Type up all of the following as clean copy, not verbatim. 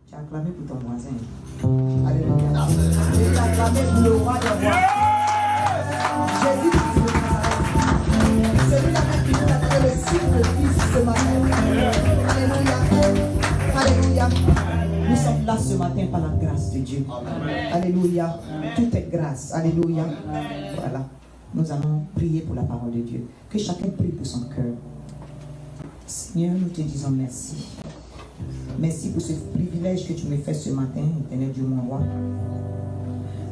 Tu as acclamé pour ton voisin. Alléluia. Tu as acclamé pour le roi des rois. Jésus Christ de Nazareth. Celui-là qui nous a donné le signe de Christ ce matin. Alléluia. Alléluia. Nous sommes là ce matin par la grâce de Dieu. Amen. Alléluia. Tout est grâce. Alléluia. Voilà. Nous allons prier pour la parole de Dieu. Que chacun prie pour son cœur. Seigneur, nous te disons merci. Merci pour ce privilège que tu me fais ce matin, éternel Dieu mon roi,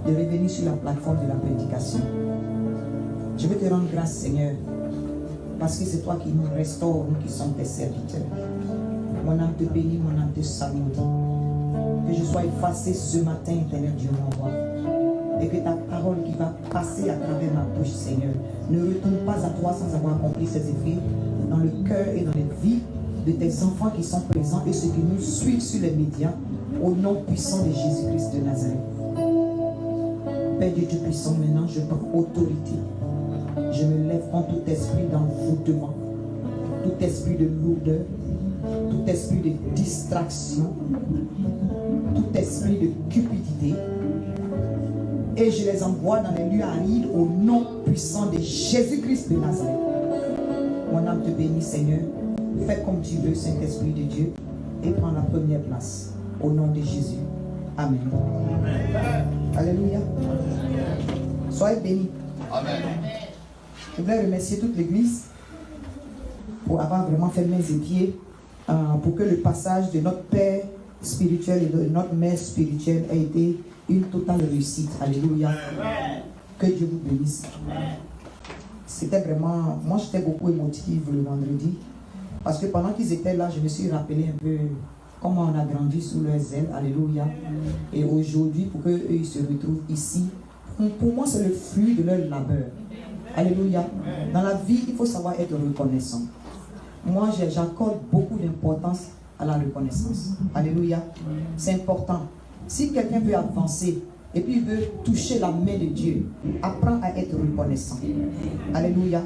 de revenir sur la plateforme de la prédication. Je veux te rendre grâce, Seigneur, parce que c'est toi qui nous restaures, nous qui sommes tes serviteurs. Mon âme te bénit, mon âme te salue. Que je sois effacé ce matin, éternel Dieu mon roi. Et que ta parole qui va passer à travers ma bouche, Seigneur, ne retourne pas à toi sans avoir accompli ses effets dans le cœur et dans les vies de tes enfants qui sont présents et ceux qui nous suivent sur les médias, au nom puissant de Jésus-Christ de Nazareth. Père Dieu puissant, maintenant je prends autorité. Je me lève en tout esprit d'envoûtement, tout esprit de lourdeur, tout esprit de distraction, tout esprit de cupidité. Et je les envoie dans les lieux arides au nom puissant de Jésus-Christ de Nazareth. Mon âme te bénit, Seigneur. Fais comme tu veux, Saint-Esprit de Dieu, et prends la première place. Au nom de Jésus. Amen. Amen. Alléluia. Soyez bénis. Amen. Je voudrais remercier toute l'Église pour avoir vraiment fait mains et pieds pour que le passage de notre Père spirituel et de notre Mère spirituelle ait été une totale réussite. Alléluia. Amen. Que Dieu vous bénisse. C'était vraiment... Moi, j'étais beaucoup émotive le vendredi. Parce que pendant qu'ils étaient là, je me suis rappelé un peu comment on a grandi sous leurs ailes. Alléluia. Et aujourd'hui, pour qu'eux ils se retrouvent ici, pour moi, c'est le fruit de leur labeur. Alléluia. Dans la vie, il faut savoir être reconnaissant. Moi, j'accorde beaucoup d'importance à la reconnaissance. Alléluia. C'est important. Si quelqu'un veut avancer et puis il veut toucher la main de Dieu, apprends à être reconnaissant. Alléluia.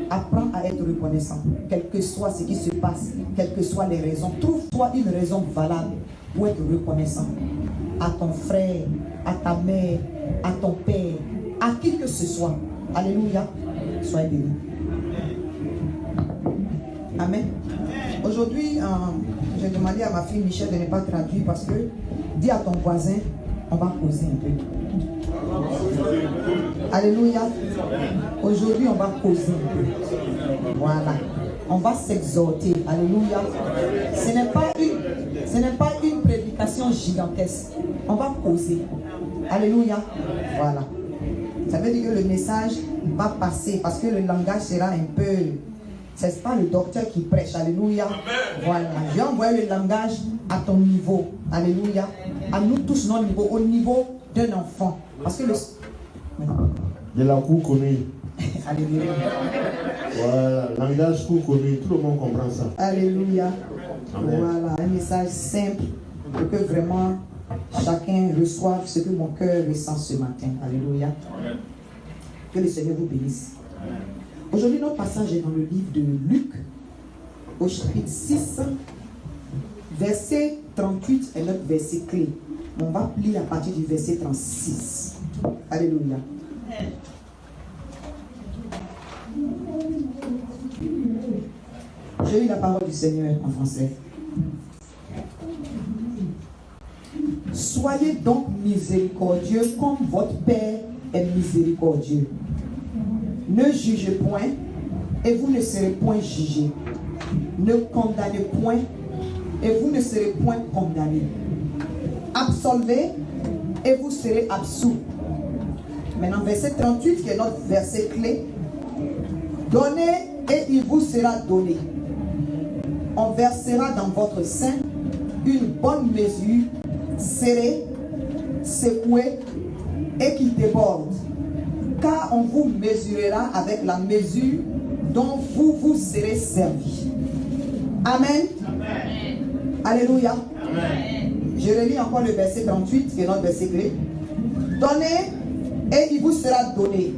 Apprends à être reconnaissant. Quel que soit ce qui se passe, quelles que soient les raisons, trouve-toi une raison valable pour être reconnaissant. À ton frère, à ta mère, à ton père, à qui que ce soit. Alléluia. Sois béni. Amen. Aujourd'hui, j'ai demandé à ma fille Michel de ne pas traduire parce que dis à ton voisin, on va causer un peu. Alléluia. Aujourd'hui, on va causer un peu. Voilà. On va s'exhorter. Alléluia. Ce n'est pas une prédication gigantesque. On va causer. Alléluia. Voilà. Ça veut dire que le message va passer parce que le langage sera un peu... C'est pas le docteur qui prêche. Alléluia. Voilà. J'ai envoyé le langage à ton niveau. Alléluia. À nous tous, notre niveau. Au niveau d'un enfant. Parce que le... De la cour commune. Alléluia. Voilà. Langage cour commune. Tout le monde comprend ça. Alléluia. Amen. Voilà. Un message simple pour que vraiment chacun reçoive ce que mon cœur ressent ce matin. Alléluia. Amen. Que le Seigneur vous bénisse. Aujourd'hui, notre passage est dans le livre de Luc, au chapitre 6, verset 38 est notre verset clé. On va lire à partir du verset 36. Alléluia. J'ai eu la parole du Seigneur en français. Soyez donc miséricordieux comme votre Père est miséricordieux. Ne jugez point, et vous ne serez point jugés. Ne condamnez point, et vous ne serez point condamnés. Absolvez, et vous serez absous. Maintenant, verset 38, qui est notre verset clé. Donnez, et il vous sera donné. On versera dans votre sein une bonne mesure, serrée, secouée, et qui déborde. Car on vous mesurera avec la mesure dont vous vous serez servi. Amen. Amen. Alléluia. Amen. Je relis encore le verset 38, qui est notre verset clé. Donnez, et il vous sera donné.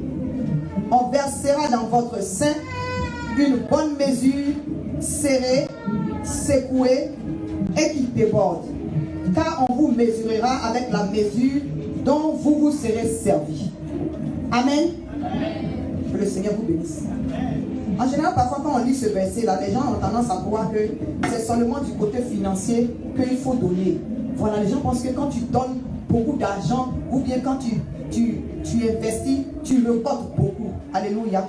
On versera dans votre sein une bonne mesure, serrée, secouée, et qui déborde. car on vous mesurera avec la mesure dont vous vous serez servi. Amen. Que le Seigneur vous bénisse. En général, parfois quand on lit ce verset-là, les gens ont tendance à croire que c'est seulement du côté financier qu'il faut donner. Voilà, les gens pensent que quand tu donnes beaucoup d'argent, ou bien quand tu investis, tu récoltes beaucoup. Alléluia.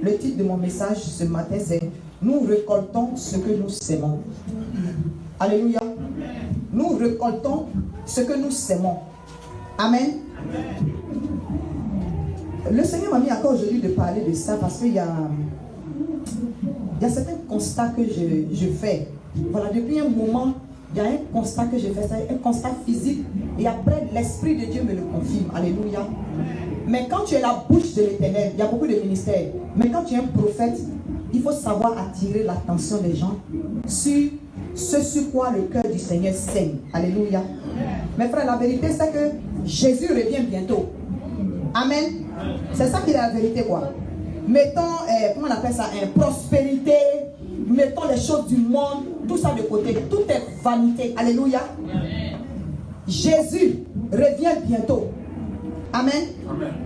Le titre de mon message ce matin, c'est « Nous récoltons ce que nous sémons ». Alléluia. Nous récoltons ce que nous sémons. Amen. Le Seigneur m'a mis à cœur aujourd'hui de parler de ça parce qu'il y a certains constats que je fais. Voilà, depuis un moment, il y a un constat que je fais, c'est un constat physique. Et après, l'Esprit de Dieu me le confirme. Alléluia. Mais quand tu es la bouche de l'Éternel, il y a beaucoup de ministères. Mais quand tu es un prophète, il faut savoir attirer l'attention des gens sur ce sur quoi le cœur du Seigneur saigne. Alléluia. Mes frères, la vérité, c'est que Jésus revient bientôt. Amen. C'est ça qui est la vérité, quoi. Mettons, comment on appelle ça, prospérité, mettons les choses du monde, tout ça de côté. Tout est vanité. Alléluia. Jésus revient bientôt. Amen.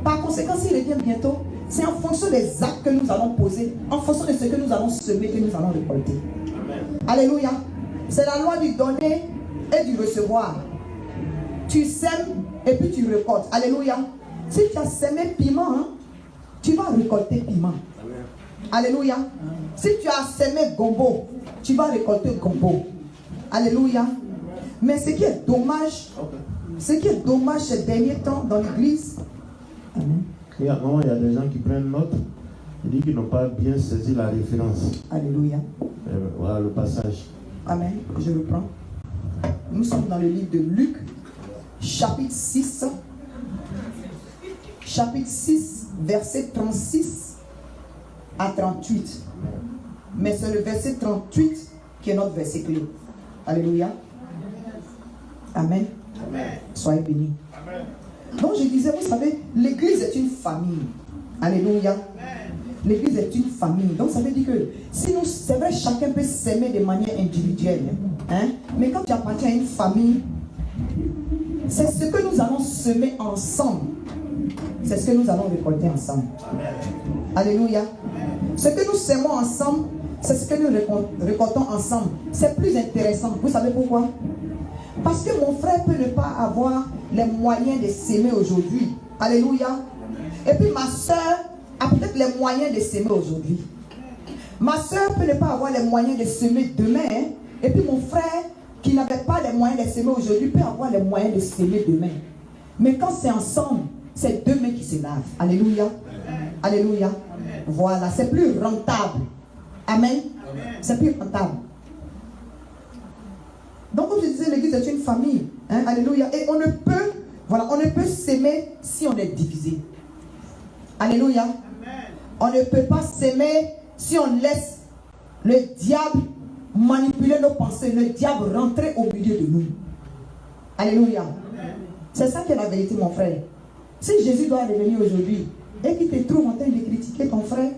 Par conséquent, s'il revient bientôt, c'est en fonction des actes que nous allons poser, en fonction de ce que nous allons semer, que nous allons récolter. Alléluia. C'est la loi du donner et du recevoir. Tu sèmes et puis tu récoltes. Alléluia. Si tu as semé piment, hein, tu vas récolter piment. Alléluia. Si tu as semé gombo, tu vas récolter gombo. Alléluia. Mais ce qui est dommage, ces derniers temps dans l'église. Il y a des gens qui prennent note et disent qu'ils n'ont pas bien saisi la référence. Alléluia. Voilà le passage. Amen. Je reprends. Nous sommes dans le livre de Luc, chapitre 6, verset 36 à 38. Mais c'est le verset 38 qui est notre verset clé. Alléluia. Amen. Amen. Soyez bénis. Amen. Donc je disais, vous savez, l'église est une famille. Alléluia. L'église est une famille. Donc ça veut dire que si nous, c'est vrai, chacun peut s'aimer de manière individuelle. Hein? Mais quand tu appartiens à une famille, c'est ce que nous allons semer ensemble. C'est ce que nous allons récolter ensemble. Amen. Alléluia. Ce que nous semons ensemble, c'est ce que nous récoltons ensemble. C'est plus intéressant. Vous savez pourquoi? Parce que mon frère peut ne pas avoir les moyens de s'aimer aujourd'hui. Alléluia. Et puis ma soeur a peut-être les moyens de s'aimer aujourd'hui. Ma soeur peut ne pas avoir les moyens de s'aimer demain. Hein? Et puis mon frère qui n'avait pas les moyens de s'aimer aujourd'hui peut avoir les moyens de s'aimer demain. Mais quand c'est ensemble, c'est deux mains qui se lavent. Alléluia. Amen. Alléluia. Amen. Voilà, c'est plus rentable. Amen. Amen. C'est plus rentable. Donc, comme je disais, l'église est une famille. Hein? Alléluia. Et on ne peut s'aimer si on est divisé. Alléluia. Amen. On ne peut pas s'aimer si on laisse le diable manipuler nos pensées, le diable rentrer au milieu de nous. Alléluia. Amen. C'est ça qui est la vérité, mon frère. Si Jésus doit revenir aujourd'hui et qu'il te trouve en train de critiquer ton frère,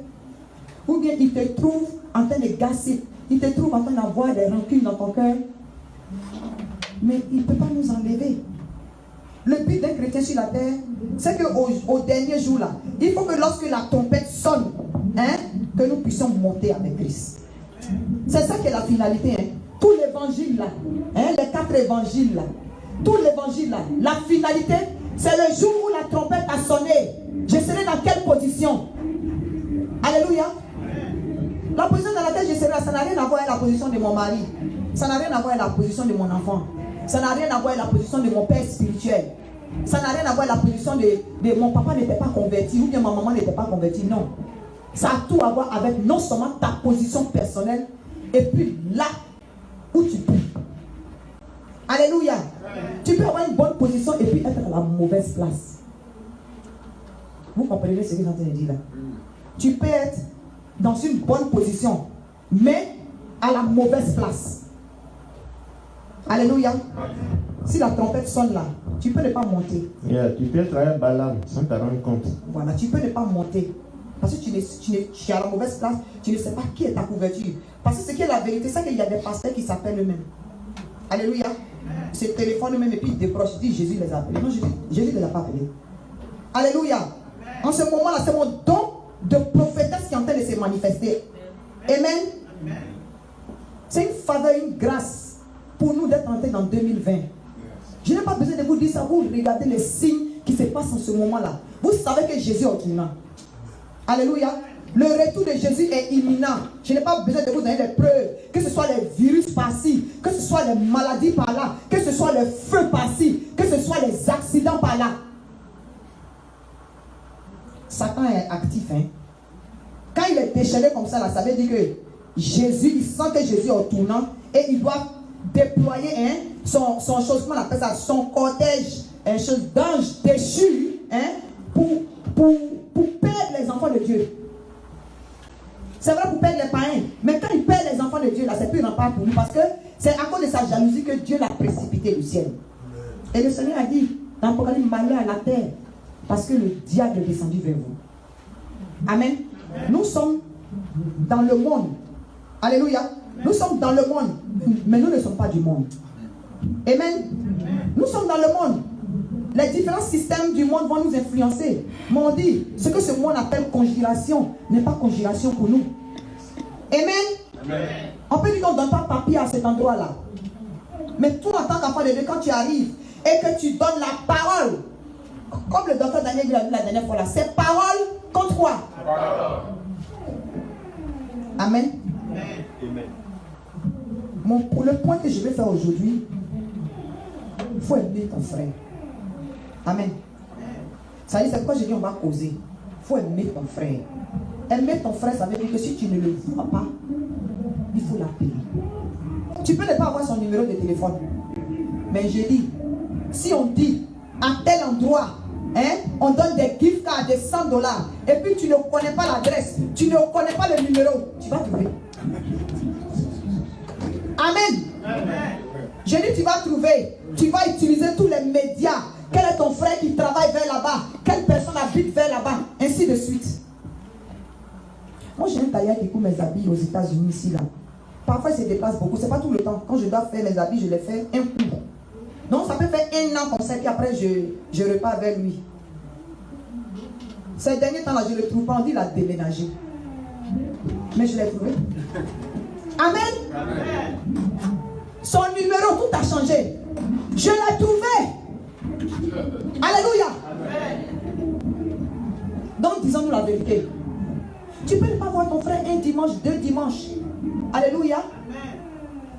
ou bien il te trouve en train de gasser, il te trouve en train d'avoir des rancunes dans ton cœur, mais il ne peut pas nous enlever. Le but d'un chrétien sur la terre, c'est qu'au dernier jour là, il faut que lorsque la trompette sonne, hein, que nous puissions monter avec Christ. C'est ça qui est la finalité. Hein. Tout l'évangile là, hein, les 4 évangiles là, tout l'évangile là, la finalité, c'est le jour où la trompette a sonné. Je serai dans quelle position? Alléluia. La position dans laquelle je serai, ça n'a rien à voir avec la position de mon mari. Ça n'a rien à voir avec la position de mon enfant. Ça n'a rien à voir avec la position de mon père spirituel. Ça n'a rien à voir avec la position de mon papa n'était pas converti ou bien ma maman n'était pas convertie. Non. Ça a tout à voir avec non seulement ta position personnelle et puis là où tu peux. Alléluia. Tu peux avoir une bonne position et puis être à la mauvaise place. Vous comprenez ce que j'ai en train de dire là? Tu peux être dans une bonne position, mais à la mauvaise place. Alléluia. Si la trompette sonne là, tu peux ne pas monter. Tu peux être à Balaam sans te rendre compte. Voilà, tu peux ne pas monter. Parce que tu es à la mauvaise place, tu ne sais pas qui est ta couverture. Parce que ce qui est la vérité, c'est qu'il y a des pasteurs qui s'appellent eux-mêmes. Alléluia. Ils se téléphonent eux-mêmes et puis ils décrochent. Ils disent Jésus les a appelés. Non, Jésus ne les a pas appelés. Alléluia. En ce moment-là, c'est mon don de prophétesse qui est en train de se manifester. Amen. C'est une faveur, une grâce pour nous d'être entrés dans 2020. Je n'ai pas besoin de vous dire ça. Vous regardez les signes qui se passent en ce moment-là. Vous savez que Jésus est imminent. Alléluia. Le retour de Jésus est imminent. Je n'ai pas besoin de vous donner des preuves. Que ce soit les virus par-ci, que ce soit les maladies par-là, que ce soit le feu par-ci, que ce soit les accidents par-là. Satan est actif. Hein? Quand il est déchaîné comme ça, là, ça veut dire que Jésus, il sent que Jésus est au tournant et il doit déployer son chose, comment on appelle ça, son cortège, d'anges déchus pour perdre les enfants de Dieu. C'est vrai pour perdre les païens, mais quand il perd les enfants de Dieu, là, c'est plus rempart pour nous parce que c'est à cause de sa jalousie que Dieu l'a précipité du ciel. Et le Seigneur a dit dans l'Apocalypse, malheur à la terre, parce que le diable est descendu vers vous. Amen. Nous sommes dans le monde. Alléluia. Nous sommes dans le monde, mais nous ne sommes pas du monde. Amen. Nous sommes dans le monde. Les différents systèmes du monde vont nous influencer. Mais on dit, ce que ce monde appelle conjuration n'est pas conjuration pour nous. Amen. On peut dire qu'on ne donne pas papier à cet endroit-là. Mais toi, en tant qu'enfant de Dieu, quand tu arrives et que tu donnes la parole, comme le docteur Daniel l'a dit la dernière fois là, c'est parole contre quoi? Amen. Pour le point que je vais faire aujourd'hui, il faut aimer ton frère. Amen. Ça dit, c'est pourquoi j'ai dit on va causer. Il faut aimer ton frère. Aimer ton frère, ça veut dire que si tu ne le vois pas, il faut l'appeler. Tu peux ne pas avoir son numéro de téléphone. Mais j'ai dit, si on dit à tel endroit, on donne des gift cards de $100 et puis tu ne connais pas l'adresse, tu ne connais pas le numéro, tu vas trouver. Amen. Je dis tu vas trouver, tu vas utiliser tous les médias. Quel est ton frère qui travaille vers là-bas? Quelle personne habite vers là-bas? Ainsi de suite. Moi j'ai un tailleur qui coupe mes habits aux États-Unis ici là. Parfois il se déplace beaucoup, c'est pas tout le temps. Quand je dois faire mes habits, je les fais un coup. Donc ça peut faire 1 an comme ça, puis après je repars vers lui. Ces derniers temps-là, je ne le trouve pas, on dit qu'il a déménagé. Mais je l'ai trouvé. Amen. Son numéro, tout a changé. Je l'ai trouvé. Alléluia. Donc disons-nous la vérité. Tu peux ne pas voir ton frère un dimanche, 2 dimanches. Alléluia.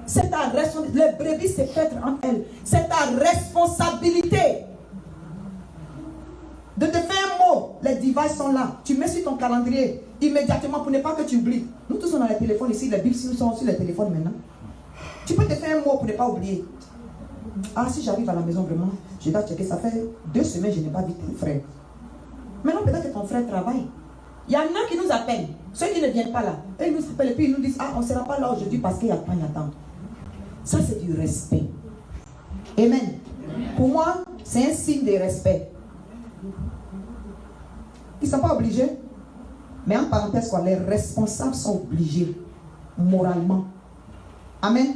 C'est ta responsabilité. Les brebis se perdent entre elles. C'est ta responsabilité de te faire un mot. Les devices sont là. Tu mets sur ton calendrier immédiatement pour ne pas que tu oublies. Nous tous on a les téléphones ici. Les bibles sont sur les téléphones maintenant. Tu peux te faire un mot pour ne pas oublier. Ah, si j'arrive à la maison vraiment, je dois checker. Ça fait 2 semaines que je n'ai pas vu ton frère. Maintenant peut-être que ton frère travaille. Il y en a qui nous appellent. Ceux qui ne viennent pas là. Ils nous appellent et puis ils nous disent, ah, on ne sera pas là aujourd'hui parce qu'il y a pas d'attente. Ça, c'est du respect. Amen. Pour moi, c'est un signe de respect. Ils ne sont pas obligés. Mais en parenthèse, quoi, les responsables sont obligés moralement. Amen.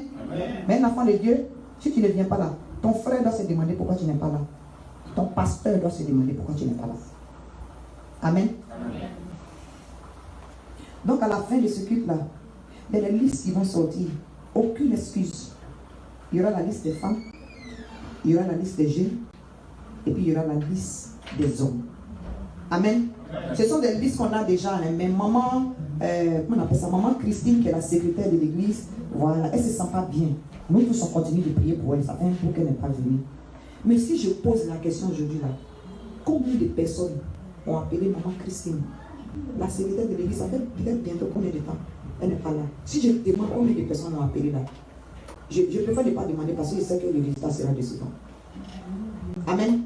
Mais un enfant de Dieu, si tu ne viens pas là, ton frère doit se demander pourquoi tu n'es pas là. Ton pasteur doit se demander pourquoi tu n'es pas là. Amen. Donc à la fin de ce culte-là, il y a les listes qui vont sortir. Aucune excuse. Il y aura la liste des femmes, il y aura la liste des jeunes, et puis il y aura la liste des hommes. Amen. Ce sont des listes qu'on a déjà. Mais maman, comment on appelle ça? Maman Christine, qui est la secrétaire de l'église, voilà, elle ne se sent pas bien. Nous tous on continue de prier pour elle. Ça fait un peu qu'elle n'est pas venue. Mais si je pose la question aujourd'hui là, combien de personnes ont appelé maman Christine? La secrétaire de l'église, ça fait peut-être bientôt combien de temps? Elle n'est pas là. Si je demande combien de personnes ont appelé là, je préfère ne pas demander parce que je sais que le résultat sera décevant. Amen.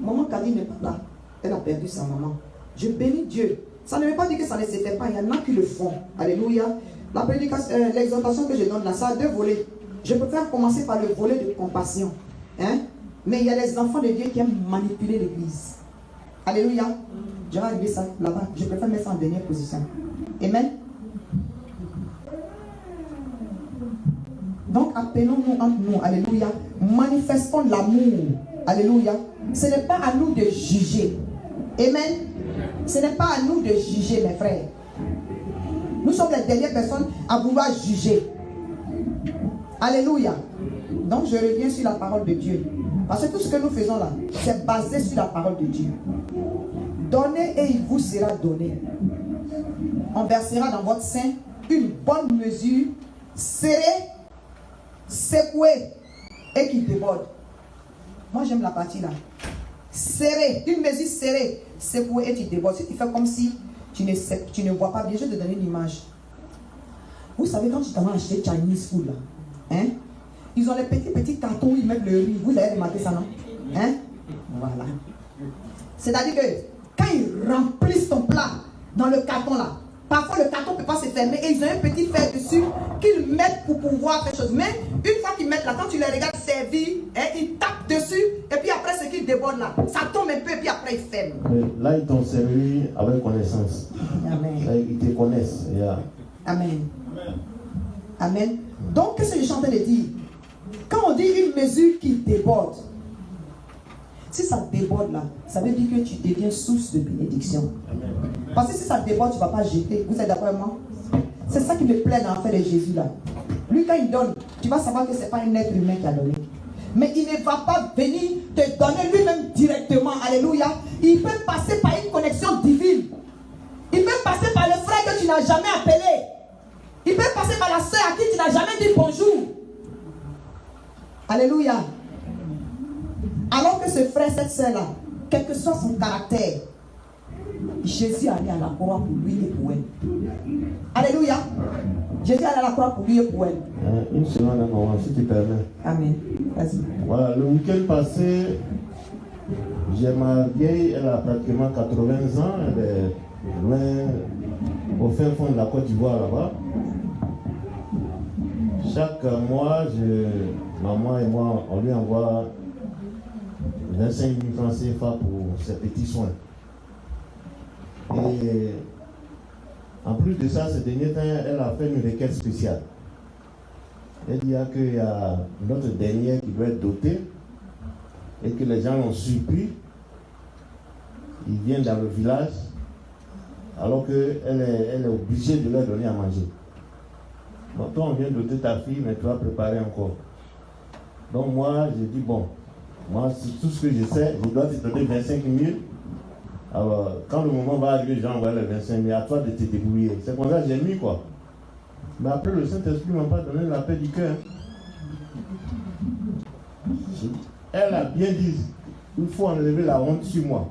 Maman Kadi n'est pas là. Elle a perdu sa maman. Je bénis Dieu. Ça ne veut pas dire que ça ne se fait pas. Il y en a qui le font. Alléluia. La prédication, l'exhortation que je donne là, ça a 2 volets. Je préfère commencer par le volet de compassion. Mais il y a des enfants de Dieu qui aiment manipuler l'église. Alléluia. Je vais arriver ça là-bas. Je préfère mettre ça en dernière position. Amen. Donc, appelons-nous entre nous. Alléluia. Manifestons l'amour. Alléluia. Ce n'est pas à nous de juger. Amen. Ce n'est pas à nous de juger, mes frères. Nous sommes les dernières personnes à vouloir juger. Alléluia. Donc, je reviens sur la parole de Dieu. Parce que tout ce que nous faisons là, c'est basé sur la parole de Dieu. Donnez et il vous sera donné. On versera dans votre sein une bonne mesure, serrée, secouée et qui déborde. Moi, j'aime la partie là. Serrée, une mesure serrée, secouée et qui déborde. Si tu fais comme si tu ne vois pas bien, je vais te donner une image. Vous savez, quand tu t'en vas acheter Chinese food là, hein? Ils ont les petits cartons où ils mettent le riz. Vous avez remarqué ça, non? Hein? Voilà. C'est-à-dire que quand ils remplissent ton plat dans le carton là, parfois le carton ne peut pas se fermer et ils ont un petit fer dessus qu'ils mettent pour pouvoir faire chose. Mais une fois qu'ils mettent là, quand tu les regardes servir, hein, ils tapent dessus et puis après ce qu'ils débordent là, ça tombe un peu et puis après ils ferment. Mais là, ils t'ont servi avec connaissance. Amen. Là, ils te connaissent. Yeah. Amen. Amen. Donc, qu'est-ce que je suis en train de dire? Quand on dit une mesure qui déborde, si ça déborde là, ça veut dire que tu deviens source de bénédiction. Parce que si ça déborde, tu ne vas pas jeter. Vous êtes d'accord avec moi? C'est ça qui me plaît dans l'affaire de Jésus là. Lui, quand il donne, tu vas savoir que ce n'est pas un être humain qui a donné. Mais il ne va pas venir te donner lui-même directement. Alléluia. Il peut passer par une connexion divine. Il peut passer par le frère que tu n'as jamais appelé. Il peut passer par la sœur à qui tu n'as jamais dit bonjour. Alléluia. Alors que ce frère, cette sœur-là, quel que soit son caractère, Jésus est allé à la croix pour lui et pour elle. Alléluia. Jésus est allé à la croix pour lui et pour elle. Une seconde, un moment, si tu permets. Amen. Vas-y. Voilà, le week-end passé, j'ai ma vieille, elle a pratiquement 80 ans, elle est loin, au fin fond de la Côte d'Ivoire là-bas. Chaque mois, maman et moi, on lui envoie 25 000 francs CFA pour ses petits soins. Et en plus de ça, ces derniers temps, elle a fait une requête spéciale. Elle dit qu'il y a notre dernière qui doit être dotée et que les gens l'ont surpris. Ils viennent dans le village alors qu'elle est obligée de leur donner à manger. Donc toi, on vient doter ta fille, mais tu vas préparer encore. Donc moi, j'ai dit, bon, moi, c'est tout ce que je sais, je dois te donner 25 000. Alors, quand le moment va arriver, j'envoie les 25 000, à toi de te débrouiller. C'est comme ça que j'ai mis, quoi. Mais après, le Saint-Esprit ne m'a pas donné la paix du cœur. Elle a bien dit, il faut enlever la honte sur moi.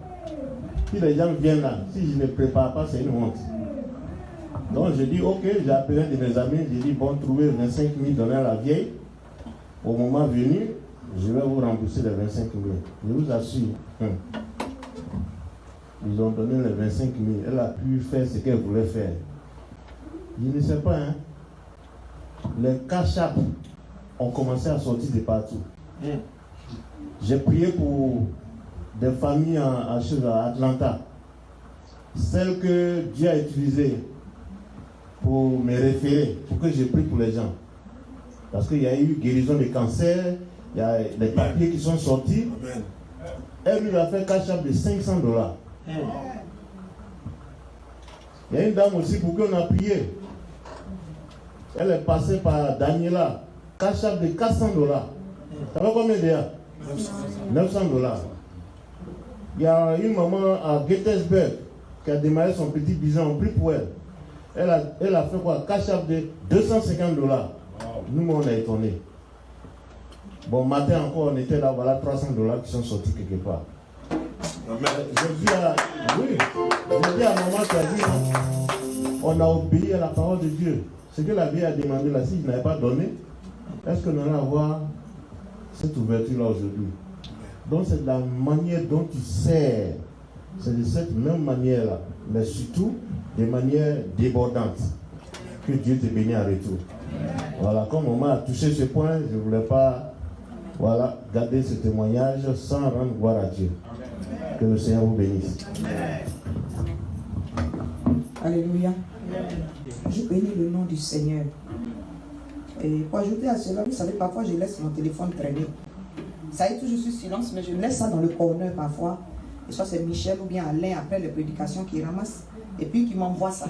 Si les gens viennent là, si je ne prépare pas, c'est une honte. Donc j'ai dit, ok, j'ai appelé un de mes amis, j'ai dit, bon, trouvez 25 000, donnez à la vieille. Au moment venu, je vais vous rembourser les 25 000. Je vous assure. Ils ont donné les 25 000. Elle a pu faire ce qu'elle voulait faire. Je ne sais pas, hein. Les cash-up ont commencé à sortir de partout. J'ai prié pour des familles à Atlanta. Celles que Dieu a utilisées pour me référer, pour que je prie pour les gens. Parce qu'il y a eu guérison de cancer, il y a les papiers qui sont sortis. Amen. Elle lui a fait cash-up de $500. Il y a une dame aussi pour qui on a prié. Elle est passée par Daniela, cash-up de $400. Ça va combien déjà? $900. Il y a une maman à Gettysburg qui a démarré son petit business, on prie pour elle. Elle a fait quoi? Cash-up de $250. Nous, on a étonné. Bon, matin encore, on était là, voilà $300 qui sont sortis quelque part. Je dis à maman qui a dit, on a obéi à la parole de Dieu. Ce que la vieille a demandé là, si je n'avais pas donné, est-ce qu'on allait avoir cette ouverture-là aujourd'hui? Donc c'est la manière dont tu sers. C'est de cette même manière-là, mais surtout de manière débordante, que Dieu te bénit en retour. Voilà, comme maman a touché ce point, je ne voulais pas garder ce témoignage sans rendre gloire à Dieu. Que le Seigneur vous bénisse. Alléluia. Je bénis le nom du Seigneur. Et pour ajouter à cela, vous savez, parfois je laisse mon téléphone traîner. Ça est toujours sur silence, mais je laisse ça dans le corner parfois. Et soit c'est Michel ou bien Alain après les prédications qui ramasse et puis qui m'envoie ça.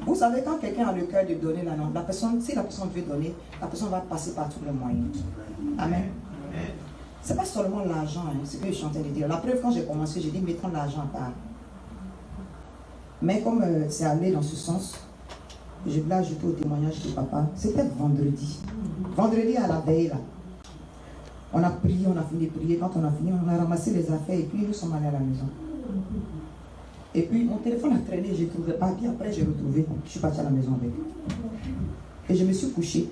Vous savez, quand quelqu'un a le cœur de donner la personne, si la personne veut donner, la personne va passer par tous les moyens. Amen. C'est pas seulement l'argent, hein, c'est ce que je suis en train de dire. La preuve, quand j'ai commencé, j'ai dit mettons l'argent à part. Mais comme c'est allé dans ce sens, je voulais ajouter au témoignage de papa. C'était vendredi. Vendredi à la veille là. On a prié, on a fini de prier. Quand on a fini, on a ramassé les affaires et puis nous sommes allés à la maison. Et puis mon téléphone a traîné, je ne trouvais pas. Puis après j'ai retrouvé. Je suis partie à la maison avec. Et je me suis couchée.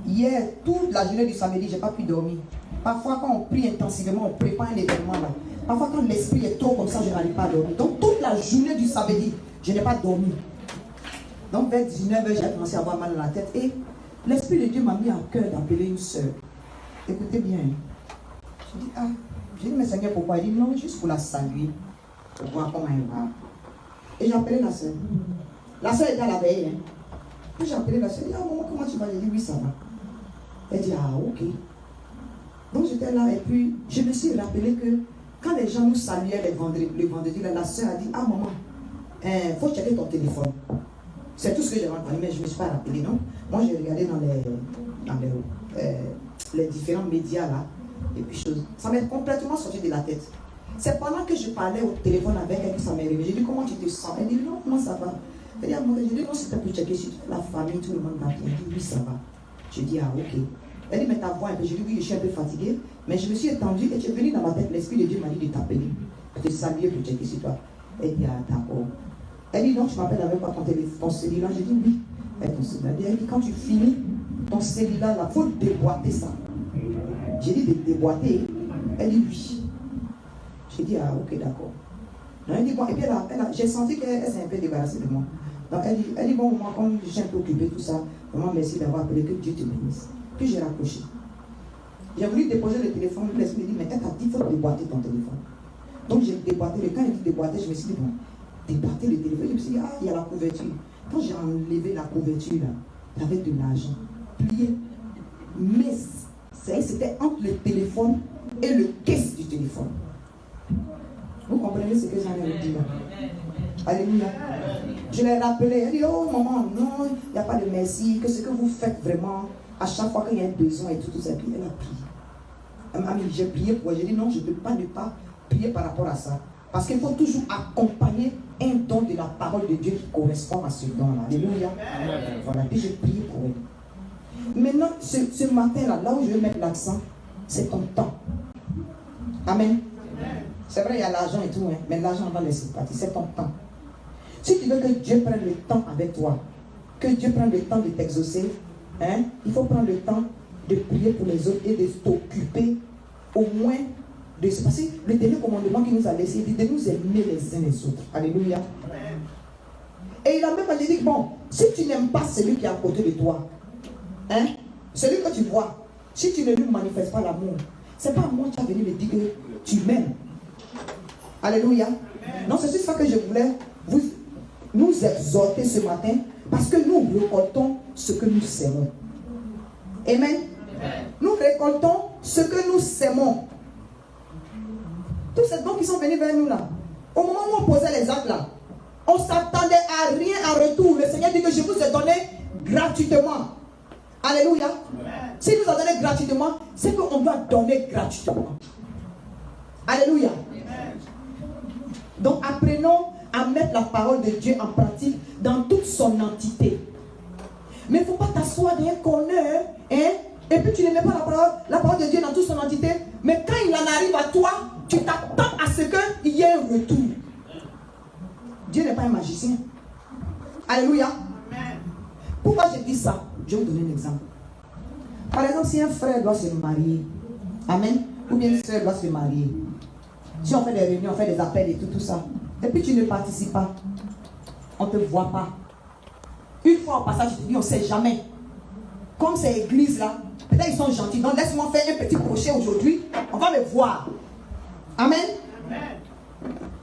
Hier, toute la journée du samedi, je n'ai pas pu dormir. Parfois quand on prie intensivement, on prépare un événement là. Parfois quand l'esprit est trop comme ça, je n'arrive pas à dormir. Donc toute la journée du samedi, je n'ai pas dormi. Donc vers 19h, j'ai commencé à avoir mal à la tête. Et l'Esprit de Dieu m'a mis à cœur d'appeler une soeur. Écoutez bien. J'ai dit, mais Seigneur, pourquoi? Il dit, non, juste pour la saluer. Pour voir comment elle va. Et j'ai appelé la soeur. La soeur était à la veille. Hein. Et j'ai appelé la soeur. Elle dit, maman, comment tu vas? J'ai dit, oui, ça va. Elle dit, ok. Donc j'étais là et puis je me suis rappelé que quand les gens nous saluaient le vendredi, la soeur a dit, maman, faut checker ton téléphone. C'est tout ce que j'ai entendu, mais je ne me suis pas rappelé, non? Moi, j'ai regardé dans les différents médias, là, et puis ça m'est complètement sorti de la tête. C'est pendant que je parlais au téléphone avec elle que ça m'est arrivé. J'ai dit, comment tu te sens? Elle dit, non, comment ça va? Elle dit, j'ai dit, non, c'est pour checker sur la famille, tout le monde va bien. Elle dit, oui, ça va. Je dis, ok. Elle dit, mais ta voix un peu. J'ai dit, oui, je suis un peu fatiguée, mais je me suis étendue et tu es venu dans ma tête. L'Esprit de Dieu m'a dit de t'appeler, de te saluer pour checker sur toi. Elle dit, d'accord. Elle dit, non, tu m'appelles avec quoi ton cellulaire? J'ai dit, oui, avec ton cellulaire. Elle dit, quand tu finis ton cellulaire, il faut déboîter ça. J'ai dit, de déboîter. Elle dit, oui. J'ai dit, ok, d'accord. Elle dit, bon, et puis j'ai senti qu'elle s'est un peu débarrassée de moi. Donc elle dit, bon, moi, comme je suis un peu occupée, tout ça, vraiment merci d'avoir appelé, que Dieu te bénisse. Puis j'ai raccroché. J'ai voulu déposer le téléphone, l'Esprit dit, mais elle t'a dit, il faut déboîter ton téléphone. Donc j'ai déboîté, quand elle dit déboîter, je me suis dit, bon, déboîter le téléphone, je me suis dit, il y a la couverture. Quand j'ai enlevé la couverture, là, il y avait de l'argent plié. Mais c'était entre le téléphone et le caisse du téléphone. Vous comprenez ce que j'ai envie de dire? Alléluia. Je l'ai rappelé, elle dit, oh maman, non, il n'y a pas de merci, que ce que vous faites vraiment, à chaque fois qu'il y a un besoin et tout ça, puis elle a prié. J'ai prié pour elle, j'ai dit non, je ne peux pas ne pas prier par rapport à ça. Parce qu'il faut toujours accompagner un don de la parole de Dieu qui correspond à ce don-là. Alléluia. Voilà, puis j'ai prié pour elle. Maintenant, ce matin-là, là où je vais mettre l'accent, c'est ton temps. Amen. C'est vrai, il y a l'argent et tout, hein, mais l'argent, on va laisser partir. C'est ton temps. Si tu veux que Dieu prenne le temps avec toi, que Dieu prenne le temps de t'exaucer, hein, il faut prendre le temps de prier pour les autres et de t'occuper au moins de se passer. Le dernier commandement qu'il nous a laissé, il dit de nous aimer les uns les autres. Alléluia. Et il a même dit, bon, si tu n'aimes pas celui qui est à côté de toi, hein, celui que tu vois, si tu ne lui manifestes pas l'amour, c'est pas moi qui as venu me dire que tu m'aimes. Alléluia. Non, c'est juste ça que je voulais nous exhorter ce matin, parce que nous récoltons ce que nous sémons. Amen. Nous récoltons ce que nous sémons. Tous ces dons qui sont venus vers nous là, au moment où on posait les actes là, on ne s'attendait à rien en retour. Le Seigneur dit que je vous ai donné gratuitement. Alléluia. S'il nous a donné gratuitement, c'est qu'on doit donner gratuitement. Alléluia. Donc apprenons à mettre la parole de Dieu en pratique dans toute son entité. Mais il ne faut pas t'asseoir dans un corner, hein, et puis tu ne mets pas la parole de Dieu dans toute son entité. Mais quand il en arrive à toi, tu t'attends à ce qu'il y ait un retour. Dieu n'est pas un magicien. Alléluia. Pourquoi je dis ça? Je vais vous donner un exemple. Par exemple, si un frère doit se marier, amen, ou bien une soeur doit se marier, si on fait des réunions, on fait des appels et tout ça, et puis tu ne participes pas, on ne te voit pas. Une fois au passage, tu te dis, on ne sait jamais. Comme c'est l'église là, peut-être ils sont gentils, donc laisse-moi faire un petit crochet aujourd'hui, on va me voir. Amen.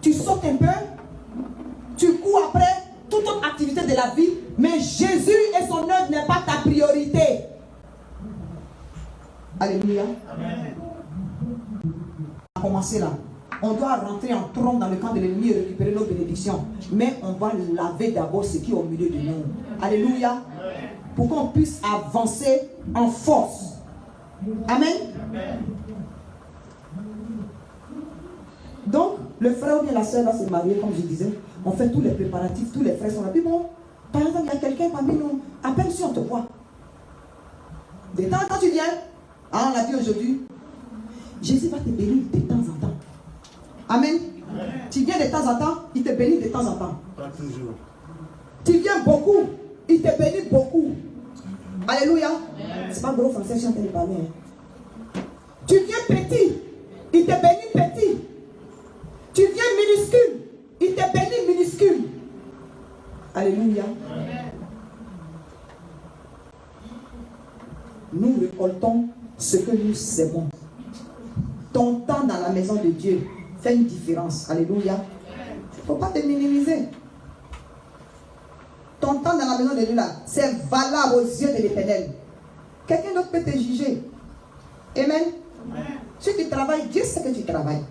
Tu sautes un peu, tu cours après toute autre activité de la vie, mais Jésus et son œuvre n'est pas ta priorité. Alléluia. Amen. On va commencer là. On doit rentrer en trompe dans le camp de l'ennemi et récupérer nos bénédictions. Mais on va laver d'abord ce qui est au milieu de nous. Alléluia. Amen. Pour qu'on puisse avancer en force. Amen. Amen. Donc, le frère ou bien la soeur va se marier, comme je disais. On fait tous les préparatifs, tous les frères sont là. Puis bon, par exemple, il y a quelqu'un parmi nous, à peine si on te voit. De temps en temps, tu viens. Ah, on l'a dit aujourd'hui. Jésus va te bénir de temps en temps. Amen. Amen. Tu viens de temps en temps, il te bénit de temps en temps. Pas toujours. Tu viens beaucoup, il te bénit beaucoup. Alléluia. C'est pas gros français, je suis en train de parler. Hein. Tu viens petit, il te bénit petit. Tu viens minuscule, il te bénit minuscule. Alléluia. Amen. Nous récoltons ce que nous sémons. Ton temps dans la maison de Dieu fait une différence. Alléluia. Il ne faut pas te minimiser. Ton temps dans la maison de Dieu là, c'est valable aux yeux de l'Éternel. Quelqu'un d'autre peut te juger. Amen. Si tu travailles, Dieu sait que tu travailles.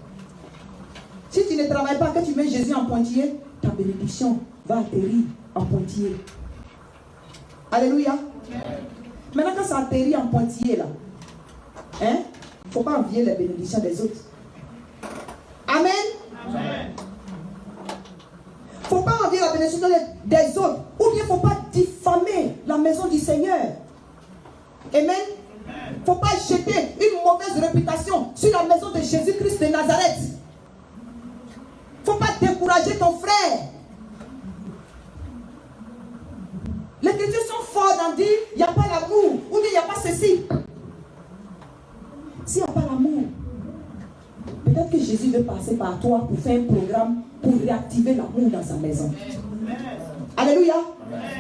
Si tu ne travailles pas, que tu mets Jésus en pointillé, ta bénédiction va atterrir en pointillé. Alléluia. Maintenant, quand ça atterrit en pointillé, là, il ne faut pas envier les bénédictions des autres. Amen. Amen. Il ne faut pas envier la bénédiction des autres. Ou bien il ne faut pas diffamer la maison du Seigneur. Amen. Il ne faut pas jeter une mauvaise réputation sur la maison de Jésus-Christ de Nazareth. Il ne faut pas décourager ton frère. Les chrétiens sont forts dans dire il n'y a pas l'amour, ou bien il n'y a pas ceci. S'il n'y a pas l'amour, peut-être que Jésus veut passer par toi pour faire un programme pour réactiver l'amour dans sa maison. Amen. Alléluia.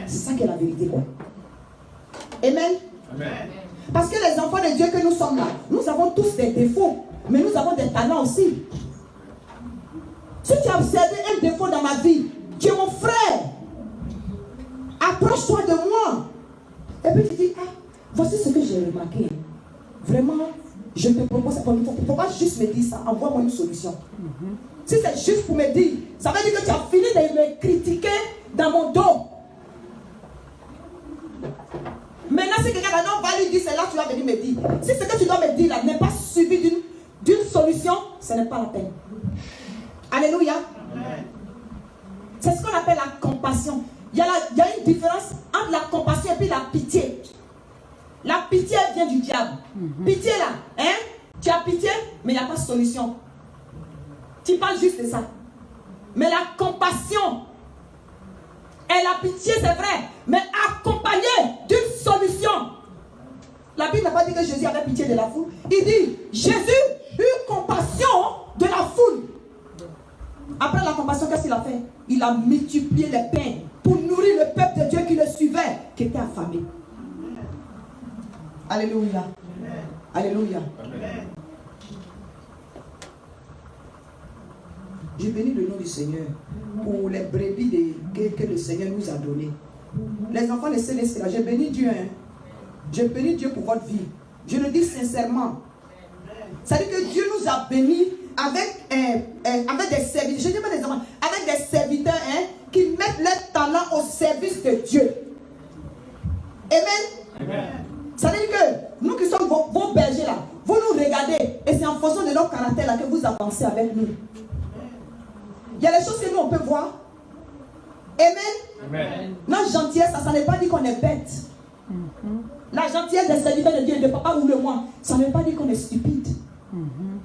C'est ça qui est la vérité, quoi. Amen. Amen. Parce que les enfants de Dieu que nous sommes là, nous avons tous des défauts, mais nous avons des talents aussi. Si tu as observé un défaut dans ma vie, tu es mon frère. Approche-toi de moi. Et puis tu dis, ah, voici ce que j'ai remarqué. Vraiment, je te propose, il ne faut pas juste me dire ça, envoie-moi une solution. Si c'est juste pour me dire, ça veut dire que tu as fini de me critiquer dans mon dos. Maintenant, si quelqu'un va lui dire, c'est là que tu vas venir me dire. Si ce que tu dois me dire là n'est pas suivi d'une solution, ce n'est pas la peine. Alléluia. C'est ce qu'on appelle la compassion. Il y a une différence entre la compassion et puis la pitié. La pitié vient du diable. Pitié là, tu as pitié, mais il n'y a pas de solution. Tu parles juste de ça. Mais la compassion et la pitié, c'est vrai, mais accompagnée d'une solution. La Bible n'a pas dit que Jésus avait pitié de la foule. Il dit, Jésus eut compassion de la foule. Après la compassion, qu'est-ce qu'il a fait? Il a multiplié les pains pour nourrir le peuple de Dieu qui le suivait, qui était affamé. Alléluia. Amen. Alléluia. Amen. Je bénis le nom du Seigneur pour les brebis que le Seigneur nous a données. Les enfants de Célestia, je bénis Dieu. Je bénis Dieu pour votre vie. Je le dis sincèrement. C'est-à-dire que Dieu nous a bénis avec des serviteurs, je ne dis pas des enfants, avec des serviteurs qui mettent leur talent au service de Dieu. Amen. Amen. Ça veut dire que nous qui sommes vos bergers là, vous nous regardez et c'est en fonction de notre caractère là que vous avancez avec nous. Il y a des choses que nous on peut voir. Amen. Amen. Notre gentillesse, ça ne veut pas dire qu'on est bête. La gentillesse des serviteurs de Dieu, de papa ou de moi, ça ne veut pas dire qu'on est stupide. Amen.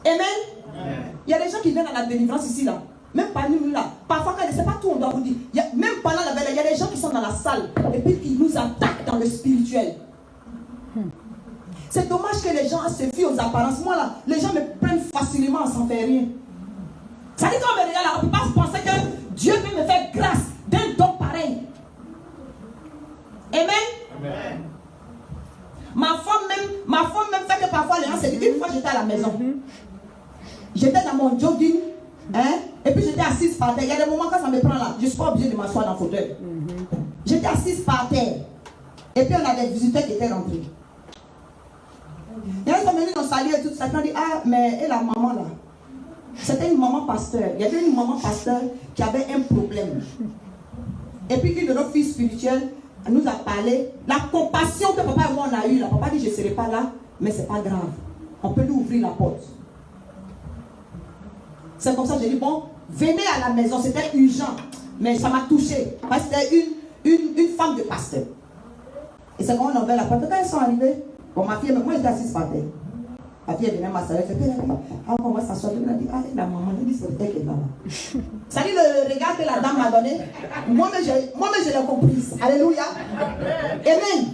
Amen. Il y a des gens qui viennent à la délivrance ici là. Même parmi nous là. Parfois, quand c'est pas tout, on doit vous dire. Même pendant la veille, il y a des gens qui sont dans la salle et puis qui nous attaquent dans le spirituel. C'est dommage que les gens se fient aux apparences. Moi là, les gens me prennent facilement sans faire rien. Ça dit qu'on me regarde là, on ne peut pas penser que Dieu peut me faire grâce d'un don pareil. Amen. Amen. Ma femme même fait que parfois les gens se disent, une fois j'étais à la maison. moi, quand ça me prend là, je ne suis pas obligée de m'asseoir dans le fauteuil. J'étais assise par terre. Et puis, on a des visiteurs qui étaient rentrés. Et ils sont venus nous saluer et tout ça. Ils ont dit, ah, mais et la maman là? C'était une maman pasteur. Il y avait une maman pasteur qui avait un problème. Et puis, une de nos filles spirituelles nous a parlé. La compassion que papa et moi on a eue là. Papa dit, je ne serai pas là, mais ce n'est pas grave. On peut nous ouvrir la porte. C'est comme ça que j'ai dit, bon, venez à la maison. C'était urgent. Mais ça m'a touché. Parce que c'était une femme de pasteur. Et c'est quand on a ouvert la porte. Quand ils sont arrivés, bon, ma fille, moi j'étais assise par terre. Ma fille venait m'asseoir. Elle dit, ah, on va s'asseoir. Elle a dit, ah, la maman, elle dit, c'est elle qui est là. Ça dit le regard que la dame m'a donné. Moi-même, je l'ai comprise. Alléluia. Amen.